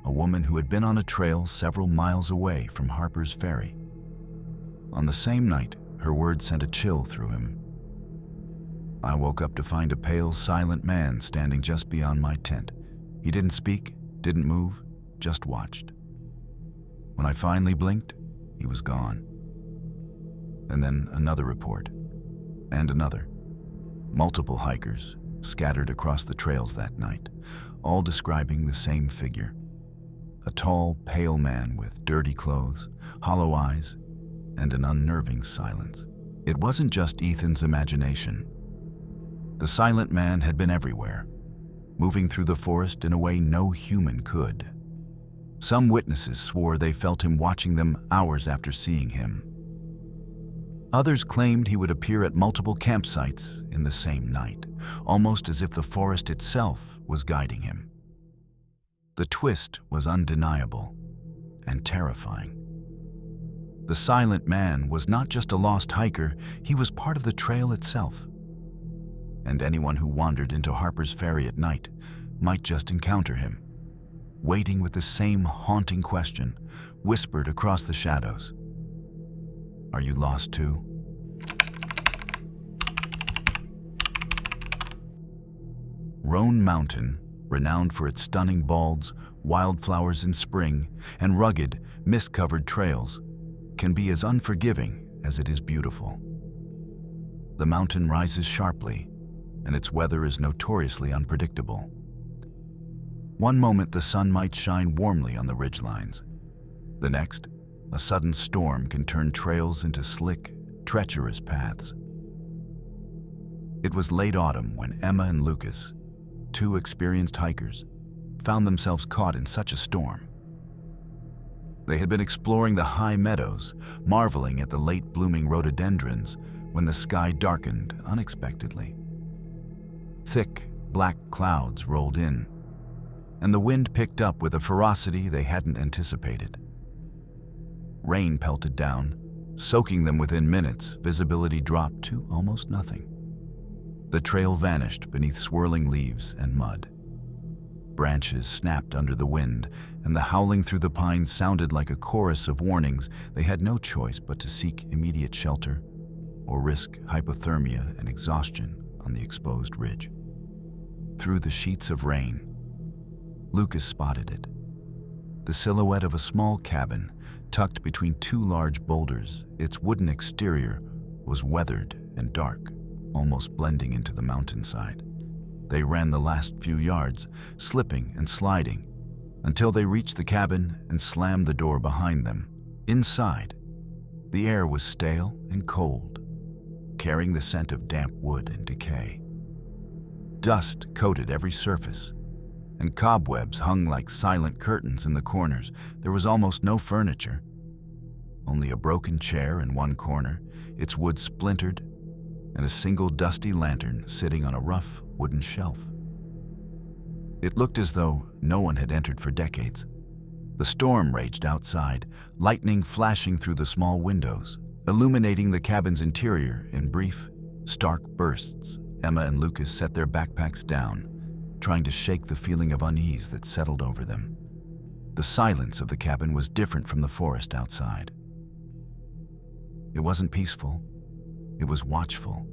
a woman who had been on a trail several miles away from Harper's Ferry. On the same night, her words sent a chill through him. "I woke up to find a pale, silent man standing just beyond my tent. He didn't speak, didn't move, just watched. When I finally blinked, he was gone." And then another report, and another. Multiple hikers scattered across the trails that night, all describing the same figure. A tall, pale man with dirty clothes, hollow eyes, and an unnerving silence. It wasn't just Ethan's imagination. The silent man had been everywhere, moving through the forest in a way no human could. Some witnesses swore they felt him watching them hours after seeing him. Others claimed he would appear at multiple campsites in the same night, almost as if the forest itself was guiding him. The twist was undeniable and terrifying. The silent man was not just a lost hiker, he was part of the trail itself. And anyone who wandered into Harper's Ferry at night might just encounter him. waiting with the same haunting question, whispered across the shadows. Are you lost too? Roan Mountain, renowned for its stunning balds, wildflowers in spring, and rugged, mist-covered trails, can be as unforgiving as it is beautiful. The mountain rises sharply, and its weather is notoriously unpredictable. One moment the sun might shine warmly on the ridgelines. The next, a sudden storm can turn trails into slick, treacherous paths. It was late autumn when Emma and Lucas, two experienced hikers, found themselves caught in such a storm. They had been exploring the high meadows, marveling at the late-blooming rhododendrons, when the sky darkened unexpectedly. Thick, black clouds rolled in, and the wind picked up with a ferocity they hadn't anticipated. Rain pelted down, soaking them within minutes. Visibility dropped to almost nothing. The trail vanished beneath swirling leaves and mud. Branches snapped under the wind, and the howling through the pines sounded like a chorus of warnings. They had no choice but to seek immediate shelter or risk hypothermia and exhaustion on the exposed ridge. Through the sheets of rain, Lucas spotted it. The silhouette of a small cabin tucked between two large boulders. Its wooden exterior was weathered and dark, almost blending into the mountainside. They ran the last few yards, slipping and sliding, until they reached the cabin and slammed the door behind them. Inside, the air was stale and cold, carrying the scent of damp wood and decay. Dust coated every surface, and cobwebs hung like silent curtains in the corners. There was almost no furniture, only a broken chair in one corner, its wood splintered, and a single dusty lantern sitting on a rough wooden shelf. It looked as though no one had entered for decades. The storm raged outside, lightning flashing through the small windows, illuminating the cabin's interior in brief, stark bursts. Emma and Lucas set their backpacks down, trying to shake the feeling of unease that settled over them. The silence of the cabin was different from the forest outside. It wasn't peaceful. It was watchful,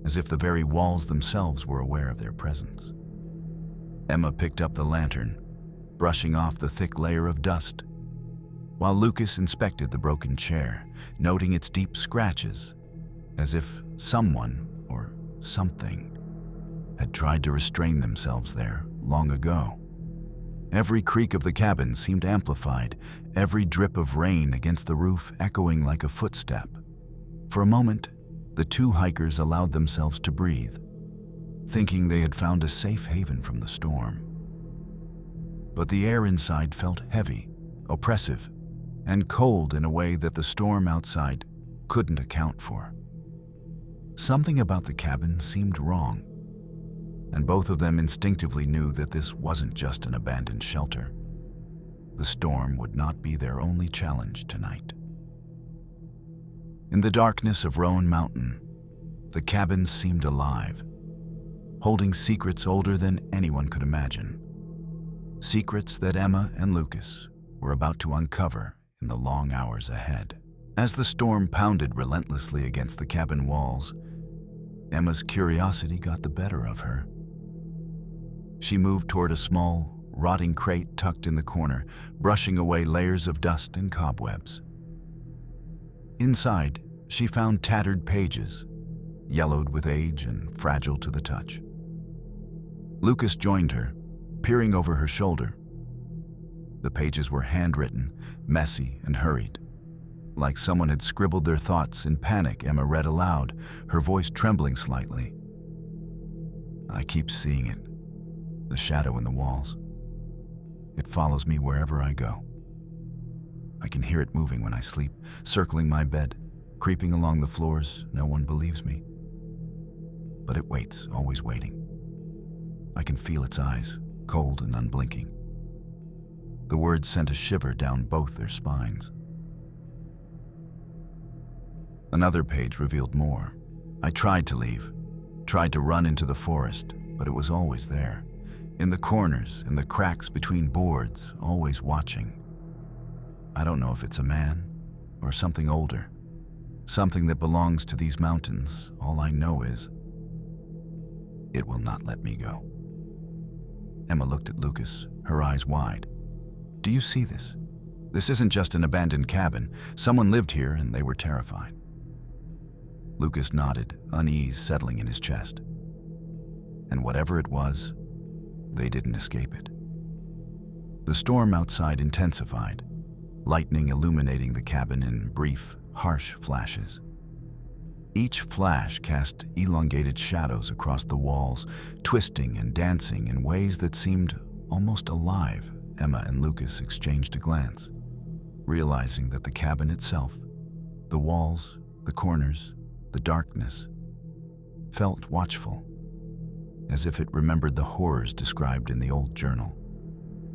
as if the very walls themselves were aware of their presence. Emma picked up the lantern, brushing off the thick layer of dust, while Lucas inspected the broken chair, noting its deep scratches, as if someone or something had tried to restrain themselves there long ago. Every creak of the cabin seemed amplified, every drip of rain against the roof echoing like a footstep. For a moment, the two hikers allowed themselves to breathe, thinking they had found a safe haven from the storm. But the air inside felt heavy, oppressive, and cold in a way that the storm outside couldn't account for. Something about the cabin seemed wrong, and both of them instinctively knew that this wasn't just an abandoned shelter. The storm would not be their only challenge tonight. In the darkness of Roan Mountain, the cabin seemed alive, holding secrets older than anyone could imagine. Secrets that Emma and Lucas were about to uncover in the long hours ahead. As the storm pounded relentlessly against the cabin walls, Emma's curiosity got the better of her. She moved toward a small, rotting crate tucked in the corner, brushing away layers of dust and cobwebs. Inside, she found tattered pages, yellowed with age and fragile to the touch. Lucas joined her, peering over her shoulder. The pages were handwritten, messy and hurried. Like someone had scribbled their thoughts in panic, Emma read aloud, her voice trembling slightly. I keep seeing it, the shadow in the walls. It follows me wherever I go. I can hear it moving when I sleep, circling my bed, creeping along the floors. No one believes me. But it waits, always waiting. I can feel its eyes, cold and unblinking. The words sent a shiver down both their spines. Another page revealed more. I tried to leave, tried to run into the forest, but it was always there, in the corners, in the cracks between boards, always watching. I don't know if it's a man or something older, something that belongs to these mountains. All I know is it will not let me go. Emma looked at Lucas, her eyes wide. Do you see this? This isn't just an abandoned cabin. Someone lived here and they were terrified. Lucas nodded, unease settling in his chest. And whatever it was, they didn't escape it. The storm outside intensified, lightning illuminating the cabin in brief, harsh flashes. Each flash cast elongated shadows across the walls, twisting and dancing in ways that seemed almost alive. Emma and Lucas exchanged a glance, realizing that the cabin itself, the walls, the corners, the darkness, felt watchful, as if it remembered the horrors described in the old journal.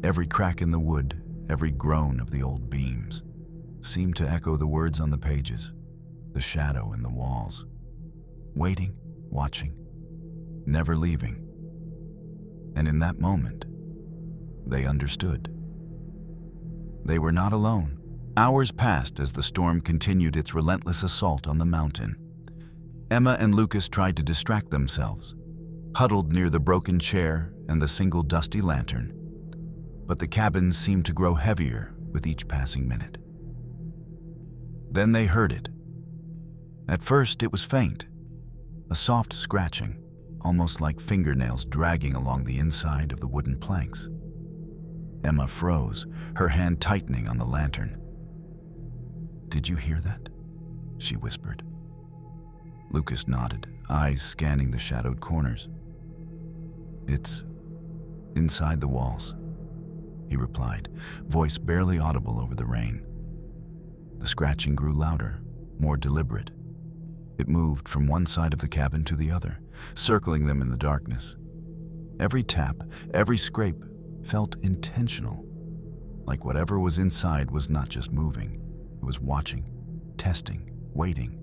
Every crack in the wood, every groan of the old beams, seemed to echo the words on the pages, the shadow in the walls. Waiting, watching, never leaving. And in that moment, they understood. They were not alone. Hours passed as the storm continued its relentless assault on the mountain. Emma and Lucas tried to distract themselves, huddled near the broken chair and the single dusty lantern. But the cabin seemed to grow heavier with each passing minute. Then they heard it. At first, it was faint, a soft scratching, almost like fingernails dragging along the inside of the wooden planks. Emma froze, her hand tightening on the lantern. Did you hear that? She whispered. Lucas nodded, eyes scanning the shadowed corners. It's inside the walls, he replied, voice barely audible over the rain. The scratching grew louder, more deliberate. It moved from one side of the cabin to the other, circling them in the darkness. Every tap, every scrape felt intentional, like whatever was inside was not just moving, it was watching, testing, waiting.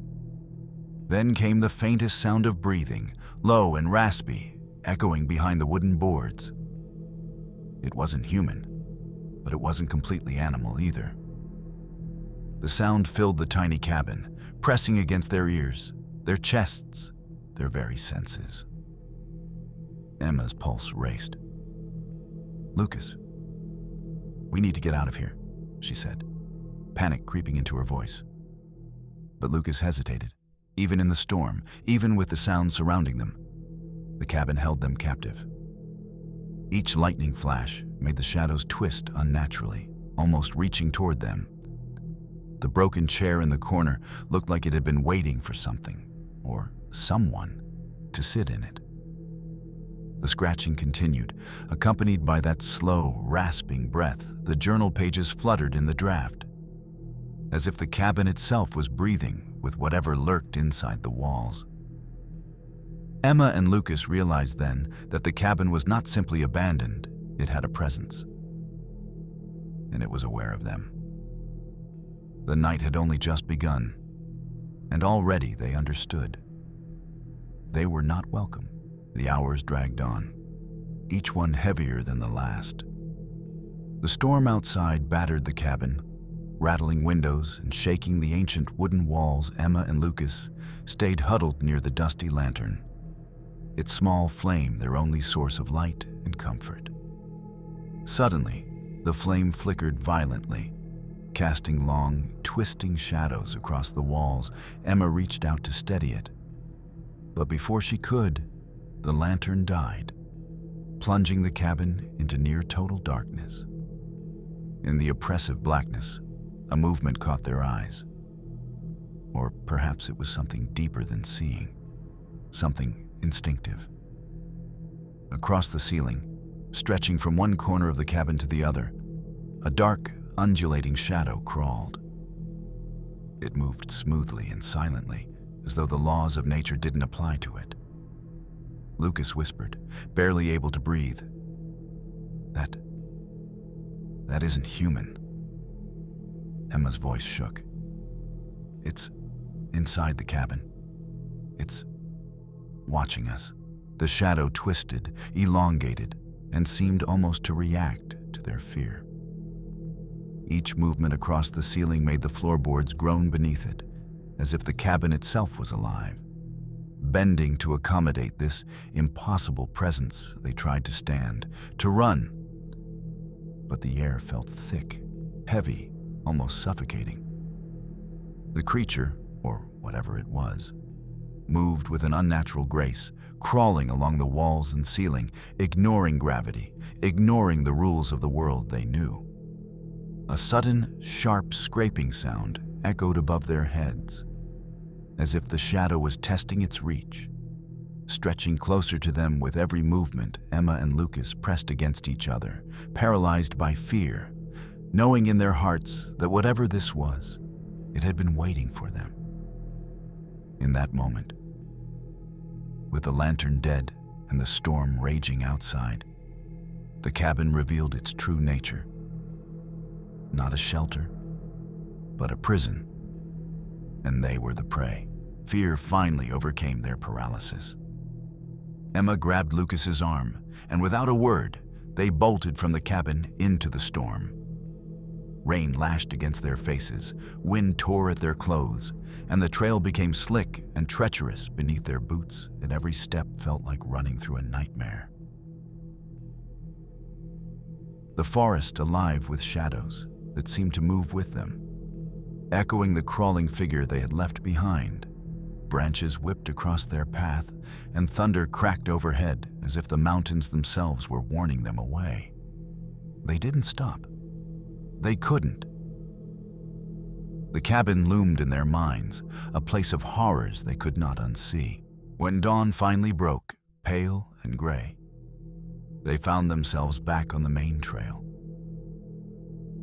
Then came the faintest sound of breathing, low and raspy, echoing behind the wooden boards. It wasn't human, but it wasn't completely animal either. The sound filled the tiny cabin, pressing against their ears, their chests, their very senses. Emma's pulse raced. Lucas, we need to get out of here, she said, panic creeping into her voice. But Lucas hesitated. Even in the storm, even with the sound surrounding them, the cabin held them captive. Each lightning flash made the shadows twist unnaturally, almost reaching toward them. The broken chair in the corner looked like it had been waiting for something, or someone, to sit in it. The scratching continued, accompanied by that slow, rasping breath. The journal pages fluttered in the draft, as if the cabin itself was breathing with whatever lurked inside the walls. Emma and Lucas realized then that the cabin was not simply abandoned, it had a presence. And it was aware of them. The night had only just begun, and already they understood. They were not welcome. The hours dragged on, each one heavier than the last. The storm outside battered the cabin, rattling windows and shaking the ancient wooden walls. Emma and Lucas stayed huddled near the dusty lantern, its small flame their only source of light and comfort. Suddenly, the flame flickered violently, casting long, twisting shadows across the walls. Emma reached out to steady it, but before she could, the lantern died, plunging the cabin into near-total darkness. In the oppressive blackness, a movement caught their eyes. Or perhaps it was something deeper than seeing, something instinctive. Across the ceiling, stretching from one corner of the cabin to the other, a dark, undulating shadow crawled. It moved smoothly and silently, as though the laws of nature didn't apply to it. Lucas whispered, barely able to breathe. That isn't human. Emma's voice shook. It's inside the cabin. It's watching us. The shadow twisted, elongated, and seemed almost to react to their fear. Each movement across the ceiling made the floorboards groan beneath it, as if the cabin itself was alive. Bending to accommodate this impossible presence, they tried to stand, to run. But the air felt thick, heavy, almost suffocating. The creature, or whatever it was, moved with an unnatural grace, crawling along the walls and ceiling, ignoring gravity, ignoring the rules of the world they knew. A sudden, sharp scraping sound echoed above their heads, as if the shadow was testing its reach. Stretching closer to them with every movement, Emma and Lucas pressed against each other, paralyzed by fear, knowing in their hearts that whatever this was, it had been waiting for them. In that moment, with the lantern dead and the storm raging outside, the cabin revealed its true nature. Not a shelter, but a prison. And they were the prey. Fear finally overcame their paralysis. Emma grabbed Lucas's arm, and without a word, they bolted from the cabin into the storm. Rain lashed against their faces, wind tore at their clothes, and the trail became slick and treacherous beneath their boots, and every step felt like running through a nightmare. The forest alive with shadows that seemed to move with them, echoing the crawling figure they had left behind. Branches whipped across their path, and thunder cracked overhead as if the mountains themselves were warning them away. They didn't stop. They couldn't. The cabin loomed in their minds, a place of horrors they could not unsee. When dawn finally broke, pale and gray, they found themselves back on the main trail.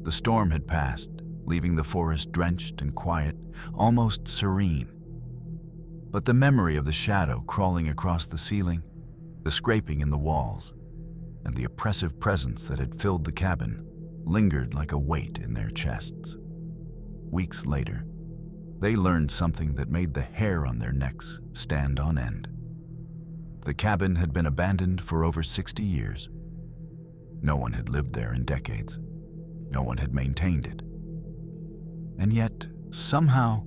The storm had passed, leaving the forest drenched and quiet, almost serene. But the memory of the shadow crawling across the ceiling, the scraping in the walls, and the oppressive presence that had filled the cabin lingered like a weight in their chests. Weeks later, they learned something that made the hair on their necks stand on end. The cabin had been abandoned for over 60 years. No one had lived there in decades. No one had maintained it. And yet, somehow,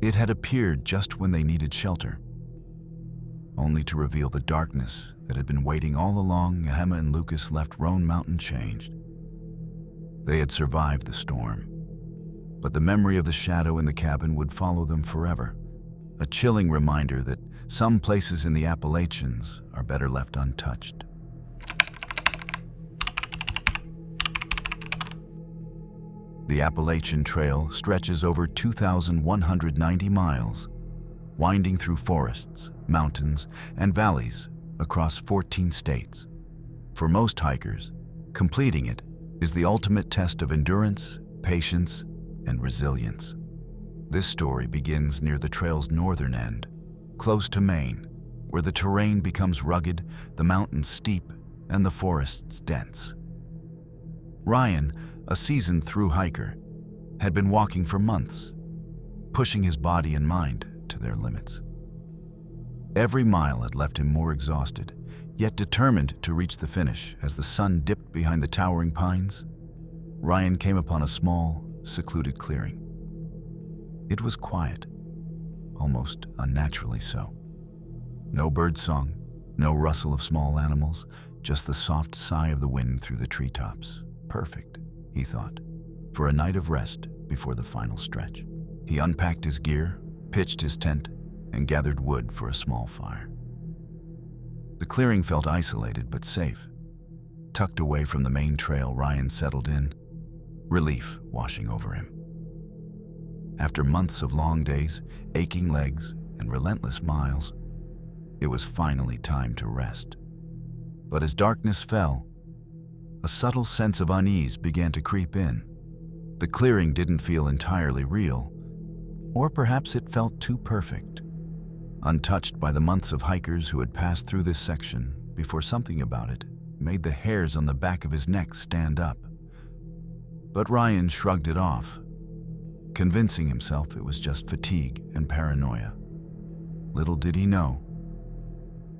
it had appeared just when they needed shelter, only to reveal the darkness that had been waiting all along. Emma and Lucas left Roan Mountain changed. They had survived the storm, but the memory of the shadow in the cabin would follow them forever, a chilling reminder that some places in the Appalachians are better left untouched. The Appalachian Trail stretches over 2,190 miles, winding through forests, mountains, and valleys across 14 states. For most hikers, completing it is the ultimate test of endurance, patience, and resilience. This story begins near the trail's northern end, close to Maine, where the terrain becomes rugged, the mountains steep, and the forests dense. Ryan, a seasoned through hiker, had been walking for months, pushing his body and mind to their limits. Every mile had left him more exhausted, yet determined to reach the finish. As the sun dipped behind the towering pines, Ryan came upon a small, secluded clearing. It was quiet, almost unnaturally so. No bird song, no rustle of small animals, just the soft sigh of the wind through the treetops. Perfect, he thought, for a night of rest before the final stretch. He unpacked his gear, pitched his tent, and gathered wood for a small fire. The clearing felt isolated but safe. Tucked away from the main trail, Ryan settled in, relief washing over him. After months of long days, aching legs, and relentless miles, it was finally time to rest. But as darkness fell, a subtle sense of unease began to creep in. The clearing didn't feel entirely real, or perhaps it felt too perfect, untouched by the months of hikers who had passed through this section before something about it made the hairs on the back of his neck stand up. But Ryan shrugged it off, convincing himself it was just fatigue and paranoia. Little did he know,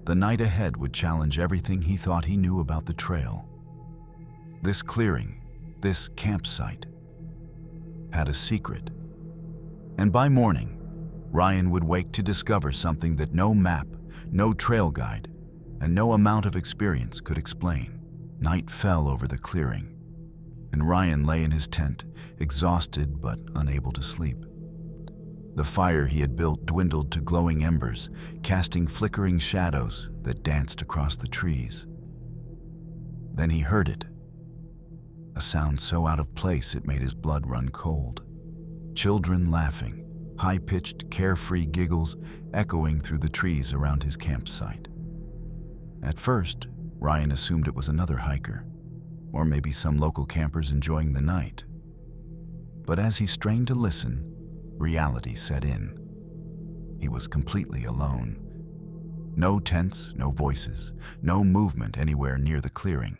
The night ahead would challenge everything he thought he knew about the trail. This clearing, this campsite, had a secret. And by morning, Ryan would wake to discover something that no map, no trail guide, and no amount of experience could explain. Night fell over the clearing, and Ryan lay in his tent, exhausted but unable to sleep. The fire he had built dwindled to glowing embers, casting flickering shadows that danced across the trees. Then he heard it, a sound so out of place it made his blood run cold. Children laughing, high-pitched, carefree giggles echoing through the trees around his campsite. At first, Ryan assumed it was another hiker, or maybe some local campers enjoying the night. But as he strained to listen, reality set in. He was completely alone. No tents, no voices, no movement anywhere near the clearing.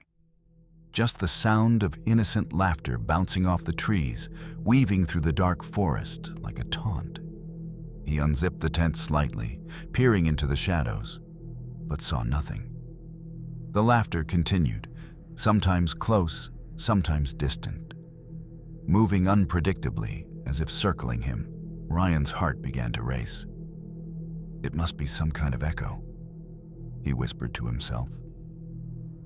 Just the sound of innocent laughter bouncing off the trees, weaving through the dark forest like a taunt. He unzipped the tent slightly, peering into the shadows, but saw nothing. The laughter continued, sometimes close, sometimes distant. Moving unpredictably, as if circling him, Ryan's heart began to race. It must be some kind of echo, he whispered to himself,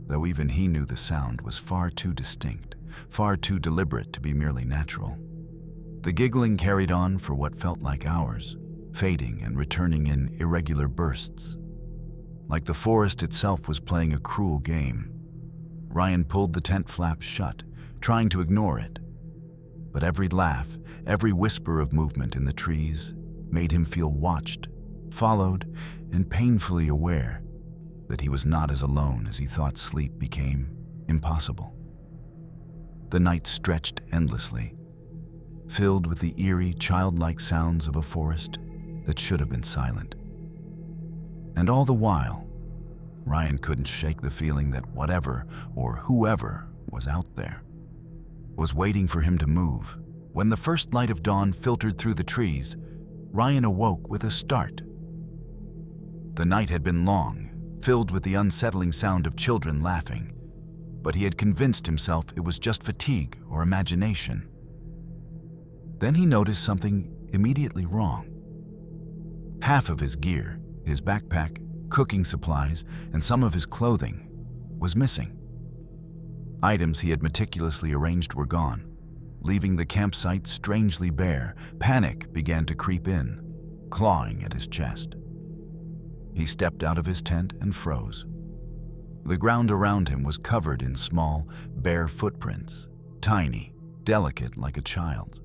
though even he knew the sound was far too distinct, far too deliberate to be merely natural. The giggling carried on for what felt like hours, fading and returning in irregular bursts. Like the forest itself was playing a cruel game. Ryan pulled the tent flap shut, trying to ignore it. But every laugh, every whisper of movement in the trees made him feel watched, followed, and painfully aware that he was not as alone as he thought. Sleep became impossible. The night stretched endlessly, filled with the eerie, childlike sounds of a forest that should have been silent. And all the while, Ryan couldn't shake the feeling that whatever or whoever was out there was waiting for him to move. When the first light of dawn filtered through the trees, Ryan awoke with a start. The night had been long, filled with the unsettling sound of children laughing, but he had convinced himself it was just fatigue or imagination. Then he noticed something immediately wrong. Half of his gear, his backpack, cooking supplies, and some of his clothing was missing. Items he had meticulously arranged were gone, leaving the campsite strangely bare. Panic began to creep in, clawing at his chest. He stepped out of his tent and froze. The ground around him was covered in small, bare footprints, tiny, delicate like a child's.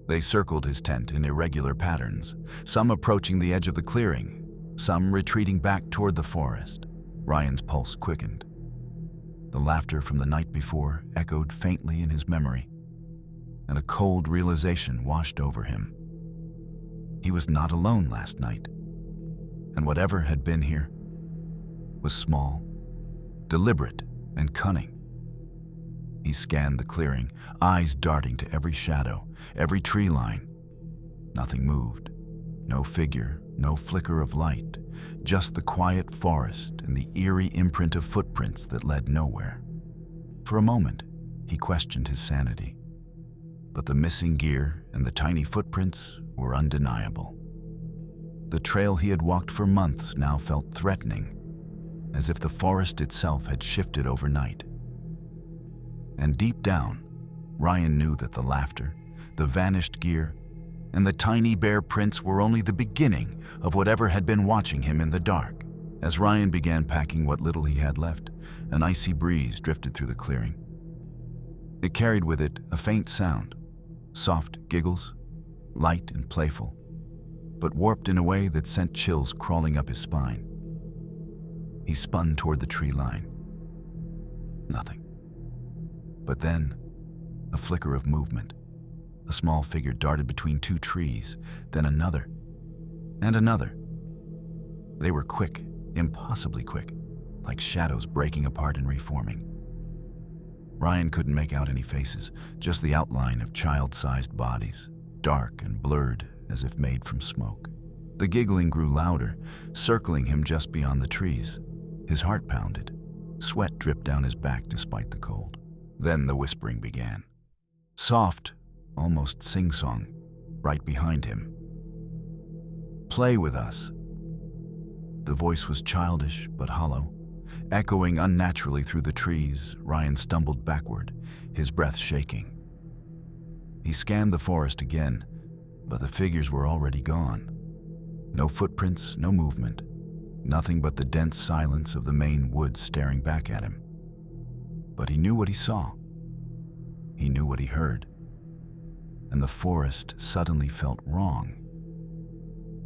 They circled his tent in irregular patterns, some approaching the edge of the clearing, some retreating back toward the forest. Ryan's pulse quickened. The laughter from the night before echoed faintly in his memory, and a cold realization washed over him. He was not alone last night, and whatever had been here was small, deliberate, and cunning. He scanned the clearing, eyes darting to every shadow, every tree line. Nothing moved. No figure, no flicker of light, just the quiet forest and the eerie imprint of footprints that led nowhere. For a moment, he questioned his sanity. But the missing gear and the tiny footprints were undeniable. The trail he had walked for months now felt threatening, as if the forest itself had shifted overnight. And deep down, Ryan knew that the laughter, the vanished gear, and the tiny bare prints were only the beginning of whatever had been watching him in the dark. As Ryan began packing what little he had left, an icy breeze drifted through the clearing. It carried with it a faint sound, soft giggles, light and playful, but warped in a way that sent chills crawling up his spine. He spun toward the tree line. Nothing. But then, a flicker of movement. A small figure darted between two trees, then another, and another. They were quick, impossibly quick, like shadows breaking apart and reforming. Ryan couldn't make out any faces, just the outline of child-sized bodies, dark and blurred as if made from smoke. The giggling grew louder, circling him just beyond the trees. His heart pounded. Sweat dripped down his back despite the cold. Then the whispering began. Soft, almost sing-song, right behind him. "Play with us." The voice was childish but hollow. Echoing unnaturally through the trees, Ryan stumbled backward, his breath shaking. He scanned the forest again, but the figures were already gone. No footprints, no movement. Nothing but the dense silence of the Maine woods staring back at him. But he knew what he saw. He knew what he heard. And the forest suddenly felt wrong,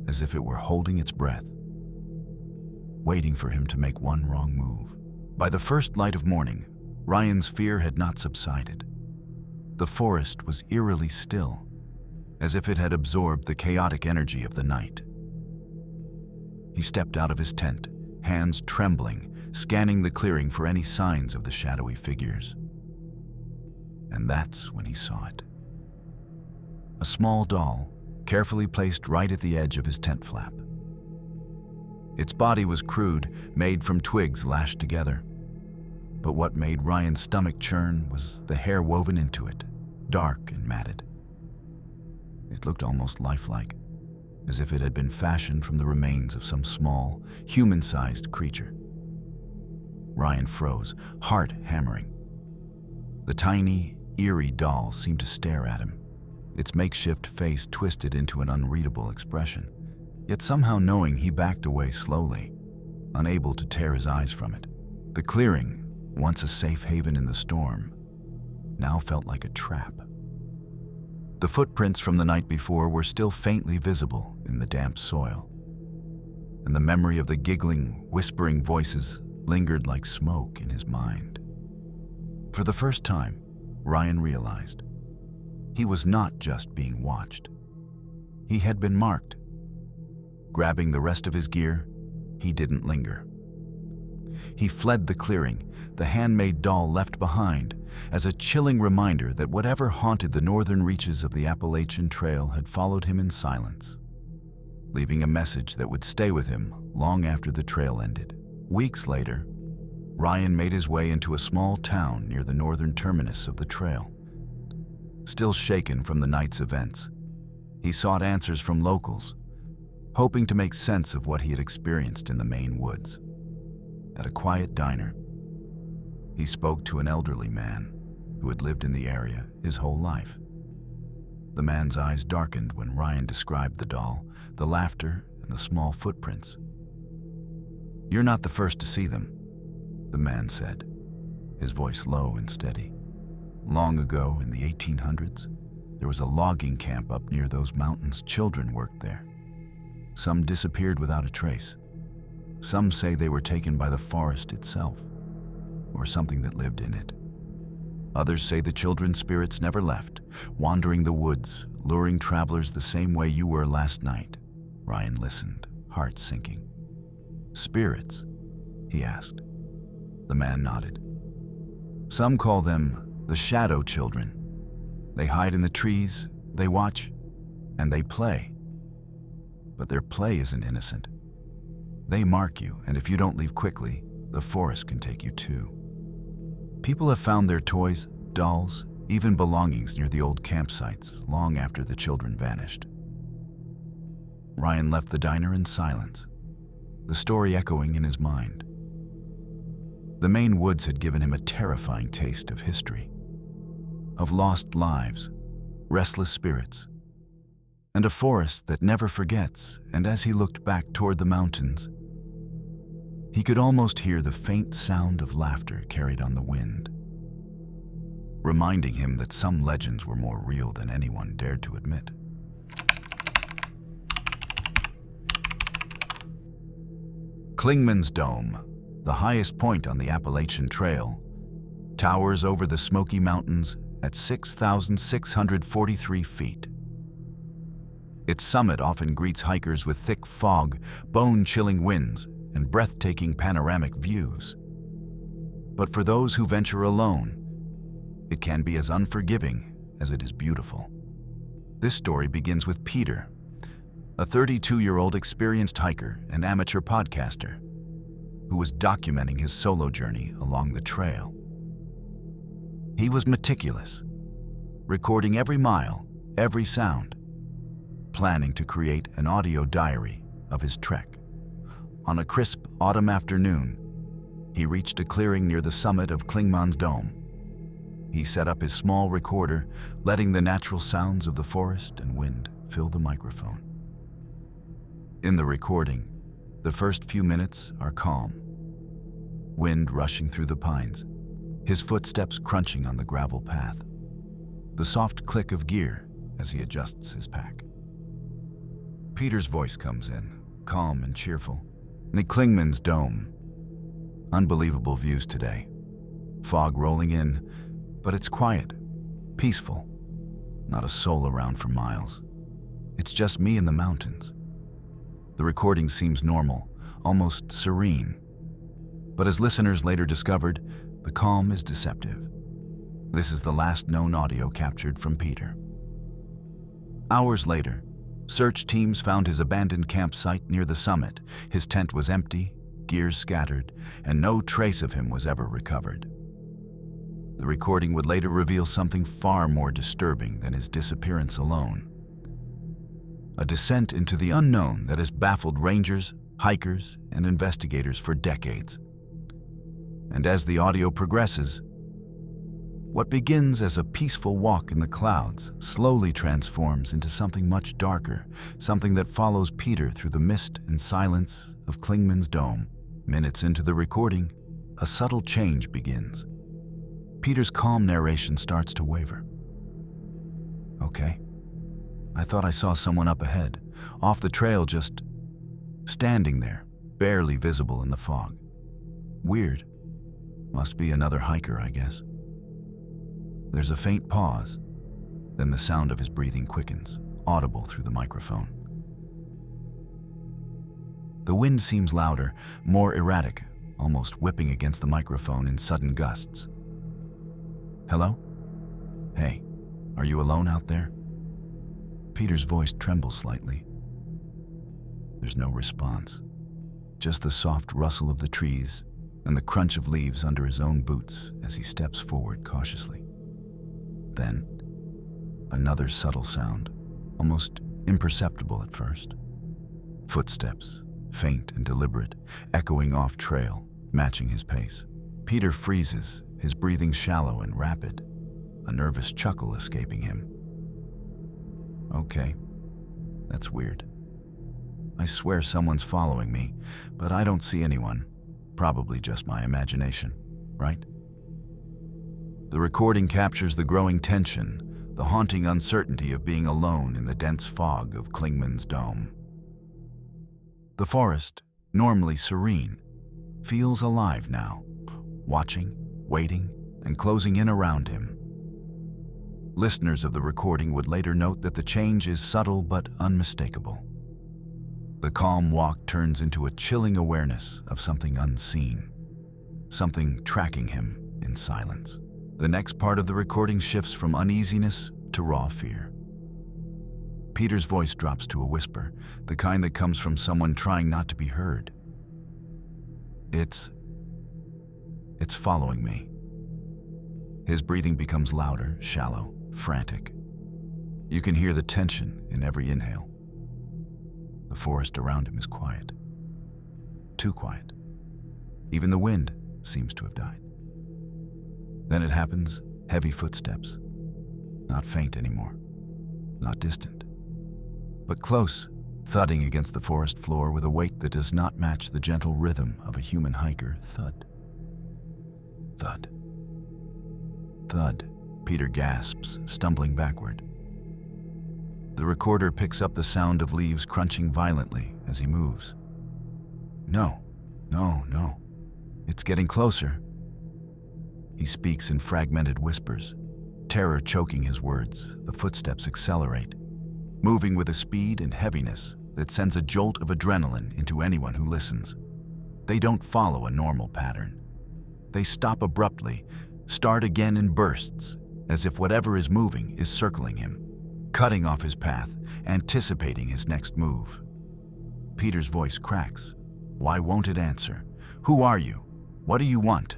as if it were holding its breath, waiting for him to make one wrong move. By the first light of morning, Ryan's fear had not subsided. The forest was eerily still, as if it had absorbed the chaotic energy of the night. He stepped out of his tent, hands trembling, scanning the clearing for any signs of the shadowy figures. And that's when he saw it. A small doll, carefully placed right at the edge of his tent flap. Its body was crude, made from twigs lashed together. But what made Ryan's stomach churn was the hair woven into it, dark and matted. It looked almost lifelike, as if it had been fashioned from the remains of some small, human-sized creature. Ryan froze, heart hammering. The tiny, eerie doll seemed to stare at him, its makeshift face twisted into an unreadable expression. Yet somehow knowing, he backed away slowly, unable to tear his eyes from it. The clearing, once a safe haven in the storm, now felt like a trap. The footprints from the night before were still faintly visible in the damp soil, and the memory of the giggling, whispering voices lingered like smoke in his mind. For the first time, Ryan realized he was not just being watched. He had been marked. Grabbing the rest of his gear, he didn't linger. He fled the clearing, the handmade doll left behind, as a chilling reminder that whatever haunted the northern reaches of the Appalachian Trail had followed him in silence, leaving a message that would stay with him long after the trail ended. Weeks later, Ryan made his way into a small town near the northern terminus of the trail. Still shaken from the night's events, he sought answers from locals, hoping to make sense of what he had experienced in the Maine woods. At a quiet diner, he spoke to an elderly man who had lived in the area his whole life. The man's eyes darkened when Ryan described the doll, the laughter, and the small footprints. "You're not the first to see them," the man said, his voice low and steady. "Long ago, in the 1800s, there was a logging camp up near those mountains. Children worked there. Some disappeared without a trace. Some say they were taken by the forest itself, or something that lived in it. Others say the children's spirits never left, wandering the woods, luring travelers the same way you were last night." Ryan listened, heart sinking. "Spirits?" he asked. The man nodded. "Some call them the shadow children. They hide in the trees, they watch, and they play. But their play isn't innocent. They mark you, and if you don't leave quickly, the forest can take you too. People have found their toys, dolls, even belongings near the old campsites long after the children vanished." Ryan left the diner in silence, the story echoing in his mind. The Maine woods had given him a terrifying taste of history, of lost lives, restless spirits, and a forest that never forgets. And as he looked back toward the mountains, he could almost hear the faint sound of laughter carried on the wind, reminding him that some legends were more real than anyone dared to admit. Clingmans Dome, the highest point on the Appalachian Trail, towers over the Smoky Mountains at 6,643 feet. Its summit often greets hikers with thick fog, bone-chilling winds, and breathtaking panoramic views. But for those who venture alone, it can be as unforgiving as it is beautiful. This story begins with Peter, a 32-year-old experienced hiker and amateur podcaster who was documenting his solo journey along the trail. He was meticulous, recording every mile, every sound, planning to create an audio diary of his trek. On a crisp autumn afternoon, he reached a clearing near the summit of Clingmans Dome. He set up his small recorder, letting the natural sounds of the forest and wind fill the microphone. In the recording, the first few minutes are calm. Wind rushing through the pines, his footsteps crunching on the gravel path, the soft click of gear as he adjusts his pack. Peter's voice comes in, calm and cheerful. The Clingmans Dome. Unbelievable views today. Fog rolling in, but it's quiet, peaceful. Not a soul around for miles. It's just me and the mountains. The recording seems normal, almost serene. But as listeners later discovered, the calm is deceptive. This is the last known audio captured from Peter. Hours later, search teams found his abandoned campsite near the summit. His tent was empty, gear scattered, and no trace of him was ever recovered. The recording would later reveal something far more disturbing than his disappearance alone. A descent into the unknown that has baffled rangers, hikers, and investigators for decades. And as the audio progresses, what begins as a peaceful walk in the clouds slowly transforms into something much darker, something that follows Peter through the mist and silence of Clingmans Dome. Minutes into the recording, a subtle change begins. Peter's calm narration starts to waver. Okay, I thought I saw someone up ahead, off the trail, just standing there, barely visible in the fog. Weird. Must be another hiker, I guess. There's a faint pause, then the sound of his breathing quickens, audible through the microphone. The wind seems louder, more erratic, almost whipping against the microphone in sudden gusts. Hello? Hey, are you alone out there? Peter's voice trembles slightly. There's no response, just the soft rustle of the trees and the crunch of leaves under his own boots as he steps forward cautiously. Then, another subtle sound, almost imperceptible at first. Footsteps, faint and deliberate, echoing off trail, matching his pace. Peter freezes, his breathing shallow and rapid, a nervous chuckle escaping him. Okay, that's weird. I swear someone's following me, but I don't see anyone. Probably just my imagination, right? The recording captures the growing tension, the haunting uncertainty of being alone in the dense fog of Clingmans Dome. The forest, normally serene, feels alive now, watching, waiting, and closing in around him. Listeners of the recording would later note that the change is subtle but unmistakable. The calm walk turns into a chilling awareness of something unseen, something tracking him in silence. The next part of the recording shifts from uneasiness to raw fear. Peter's voice drops to a whisper, the kind that comes from someone trying not to be heard. It's following me. His breathing becomes louder, shallow, frantic. You can hear the tension in every inhale. The forest around him is quiet. Too quiet. Even the wind seems to have died. Then it happens, heavy footsteps. Not faint anymore, not distant, but close, thudding against the forest floor with a weight that does not match the gentle rhythm of a human hiker. Thud. Thud. Thud. Peter gasps, stumbling backward. The recorder picks up the sound of leaves crunching violently as he moves. No. It's getting closer. He speaks in fragmented whispers, terror choking his words. The footsteps accelerate, moving with a speed and heaviness that sends a jolt of adrenaline into anyone who listens. They don't follow a normal pattern. They stop abruptly, start again in bursts, as if whatever is moving is circling him, cutting off his path, anticipating his next move. Peter's voice cracks. Why won't it answer? Who are you? What do you want?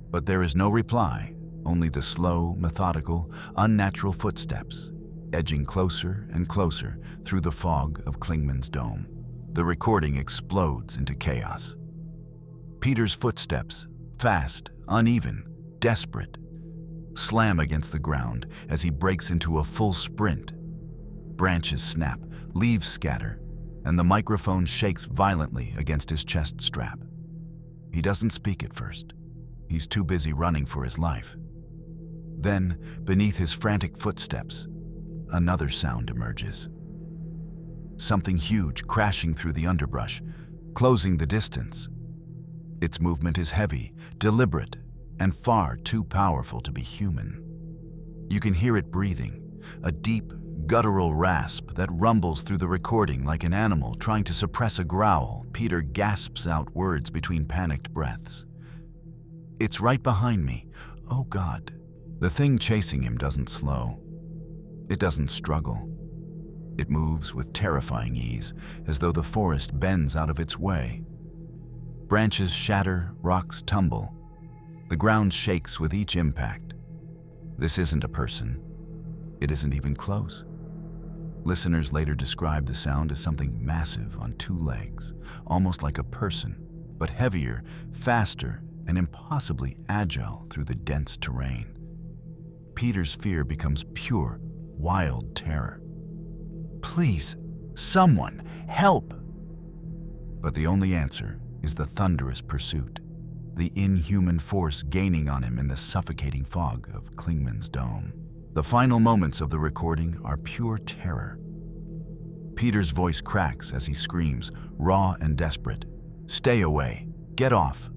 But there is no reply, only the slow, methodical, unnatural footsteps, edging closer and closer through the fog of Clingmans Dome. The recording explodes into chaos. Peter's footsteps, fast, uneven, desperate, slam against the ground as he breaks into a full sprint. Branches snap, leaves scatter, and the microphone shakes violently against his chest strap. He doesn't speak at first. He's too busy running for his life. Then, beneath his frantic footsteps, another sound emerges. Something huge crashing through the underbrush, closing the distance. Its movement is heavy, deliberate, and far too powerful to be human. You can hear it breathing, a deep, guttural rasp that rumbles through the recording like an animal trying to suppress a growl. Peter gasps out words between panicked breaths. It's right behind me. Oh God. The thing chasing him doesn't slow. It doesn't struggle. It moves with terrifying ease, as though the forest bends out of its way. Branches shatter, rocks tumble. The ground shakes with each impact. This isn't a person. It isn't even close. Listeners later describe the sound as something massive on two legs, almost like a person, but heavier, faster, and impossibly agile through the dense terrain. Peter's fear becomes pure, wild terror. Please, someone, help! But the only answer is the thunderous pursuit, the inhuman force gaining on him in the suffocating fog of Clingmans Dome. The final moments of the recording are pure terror. Peter's voice cracks as he screams, raw and desperate. Stay away. Get off.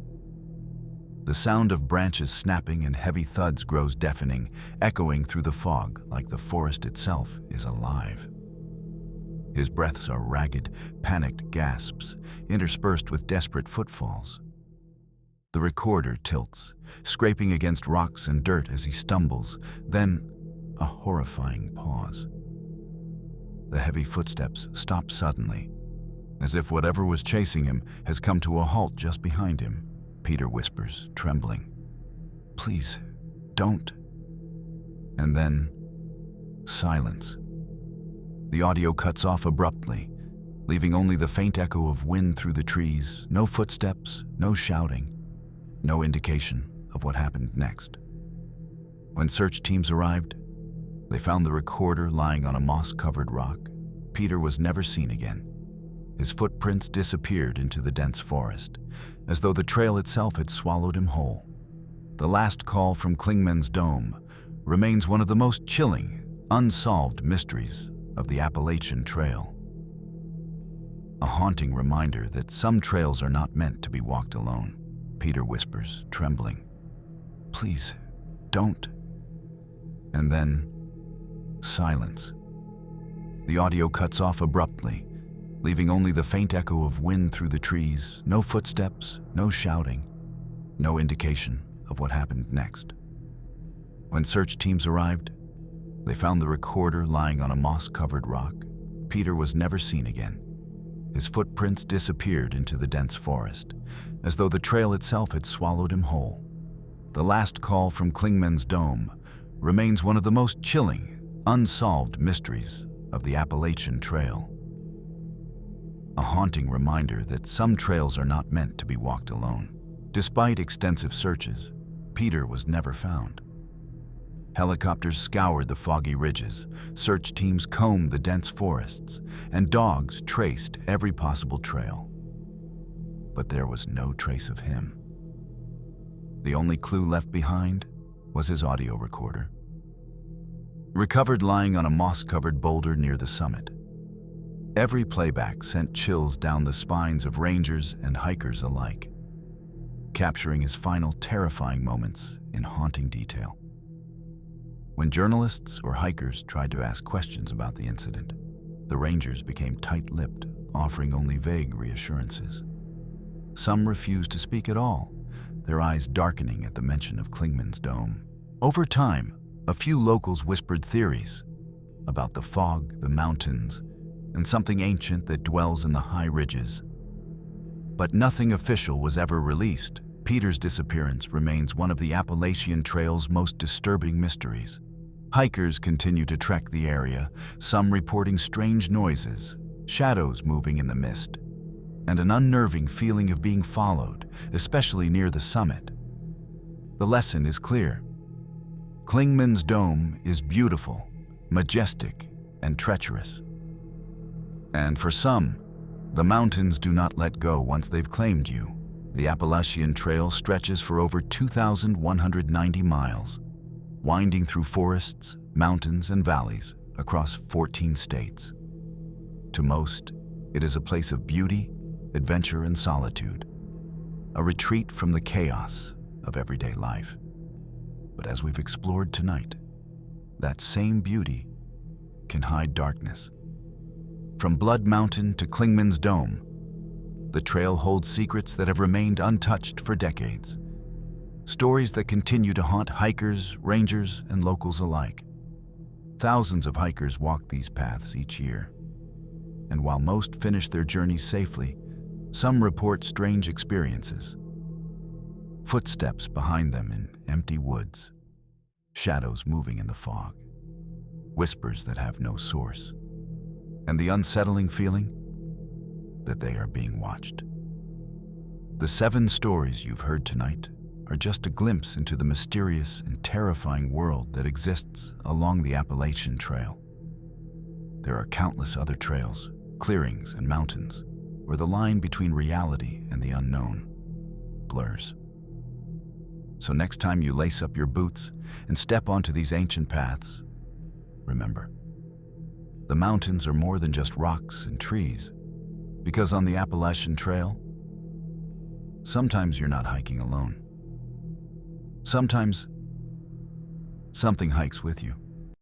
The sound of branches snapping and heavy thuds grows deafening, echoing through the fog like the forest itself is alive. His breaths are ragged, panicked gasps, interspersed with desperate footfalls. The recorder tilts, scraping against rocks and dirt as he stumbles, then a horrifying pause. The heavy footsteps stop suddenly, as if whatever was chasing him has come to a halt just behind him. Peter whispers, trembling, "Please, don't." And then, silence. The audio cuts off abruptly, leaving only the faint echo of wind through the trees, no footsteps, no shouting, no indication of what happened next. When search teams arrived, they found the recorder lying on a moss-covered rock. Peter was never seen again. His footprints disappeared into the dense forest, as though the trail itself had swallowed him whole. The last call from Clingmans Dome remains one of the most chilling, unsolved mysteries of the Appalachian Trail. A haunting reminder that some trails are not meant to be walked alone. Peter whispers, trembling, "Please, don't." And then, silence. The audio cuts off abruptly, leaving only the faint echo of wind through the trees, no footsteps, no shouting, no indication of what happened next. When search teams arrived, they found the recorder lying on a moss-covered rock. Peter was never seen again. His footprints disappeared into the dense forest, as though the trail itself had swallowed him whole. The last call from Clingmans Dome remains one of the most chilling, unsolved mysteries of the Appalachian Trail. A haunting reminder that some trails are not meant to be walked alone. Despite extensive searches, Peter was never found. Helicopters scoured the foggy ridges, search teams combed the dense forests, and dogs traced every possible trail. But there was no trace of him. The only clue left behind was his audio recorder, recovered lying on a moss-covered boulder near the summit. Every playback sent chills down the spines of rangers and hikers alike, capturing his final terrifying moments in haunting detail. When journalists or hikers tried to ask questions about the incident, the rangers became tight-lipped, offering only vague reassurances. Some refused to speak at all, their eyes darkening at the mention of Clingmans Dome. Over time, a few locals whispered theories. about the fog, the mountains, and something ancient that dwells in the high ridges. But nothing official was ever released. Peter's disappearance remains one of the Appalachian Trail's most disturbing mysteries. Hikers continue to trek the area, some reporting strange noises, shadows moving in the mist, and an unnerving feeling of being followed, especially near the summit. The lesson is clear. Clingmans Dome is beautiful, majestic, and treacherous. And for some, the mountains do not let go once they've claimed you. The Appalachian Trail stretches for over 2,190 miles, winding through forests, mountains, and valleys across 14 states. To most, it is a place of beauty, adventure, and solitude, a retreat from the chaos of everyday life. But as we've explored tonight, that same beauty can hide darkness. From Blood Mountain to Clingmans Dome, the trail holds secrets that have remained untouched for decades. Stories that continue to haunt hikers, rangers, and locals alike. Thousands of hikers walk these paths each year. And while most finish their journeys safely, some report strange experiences. Footsteps behind them in empty woods, shadows moving in the fog, whispers that have no source, and the unsettling feeling that they are being watched. The 7 stories you've heard tonight are just a glimpse into the mysterious and terrifying world that exists along the Appalachian Trail. There are countless other trails, clearings, and mountains where the line between reality and the unknown blurs. So next time you lace up your boots and step onto these ancient paths, remember, the mountains are more than just rocks and trees, because on the Appalachian Trail, sometimes you're not hiking alone. Sometimes something hikes with you.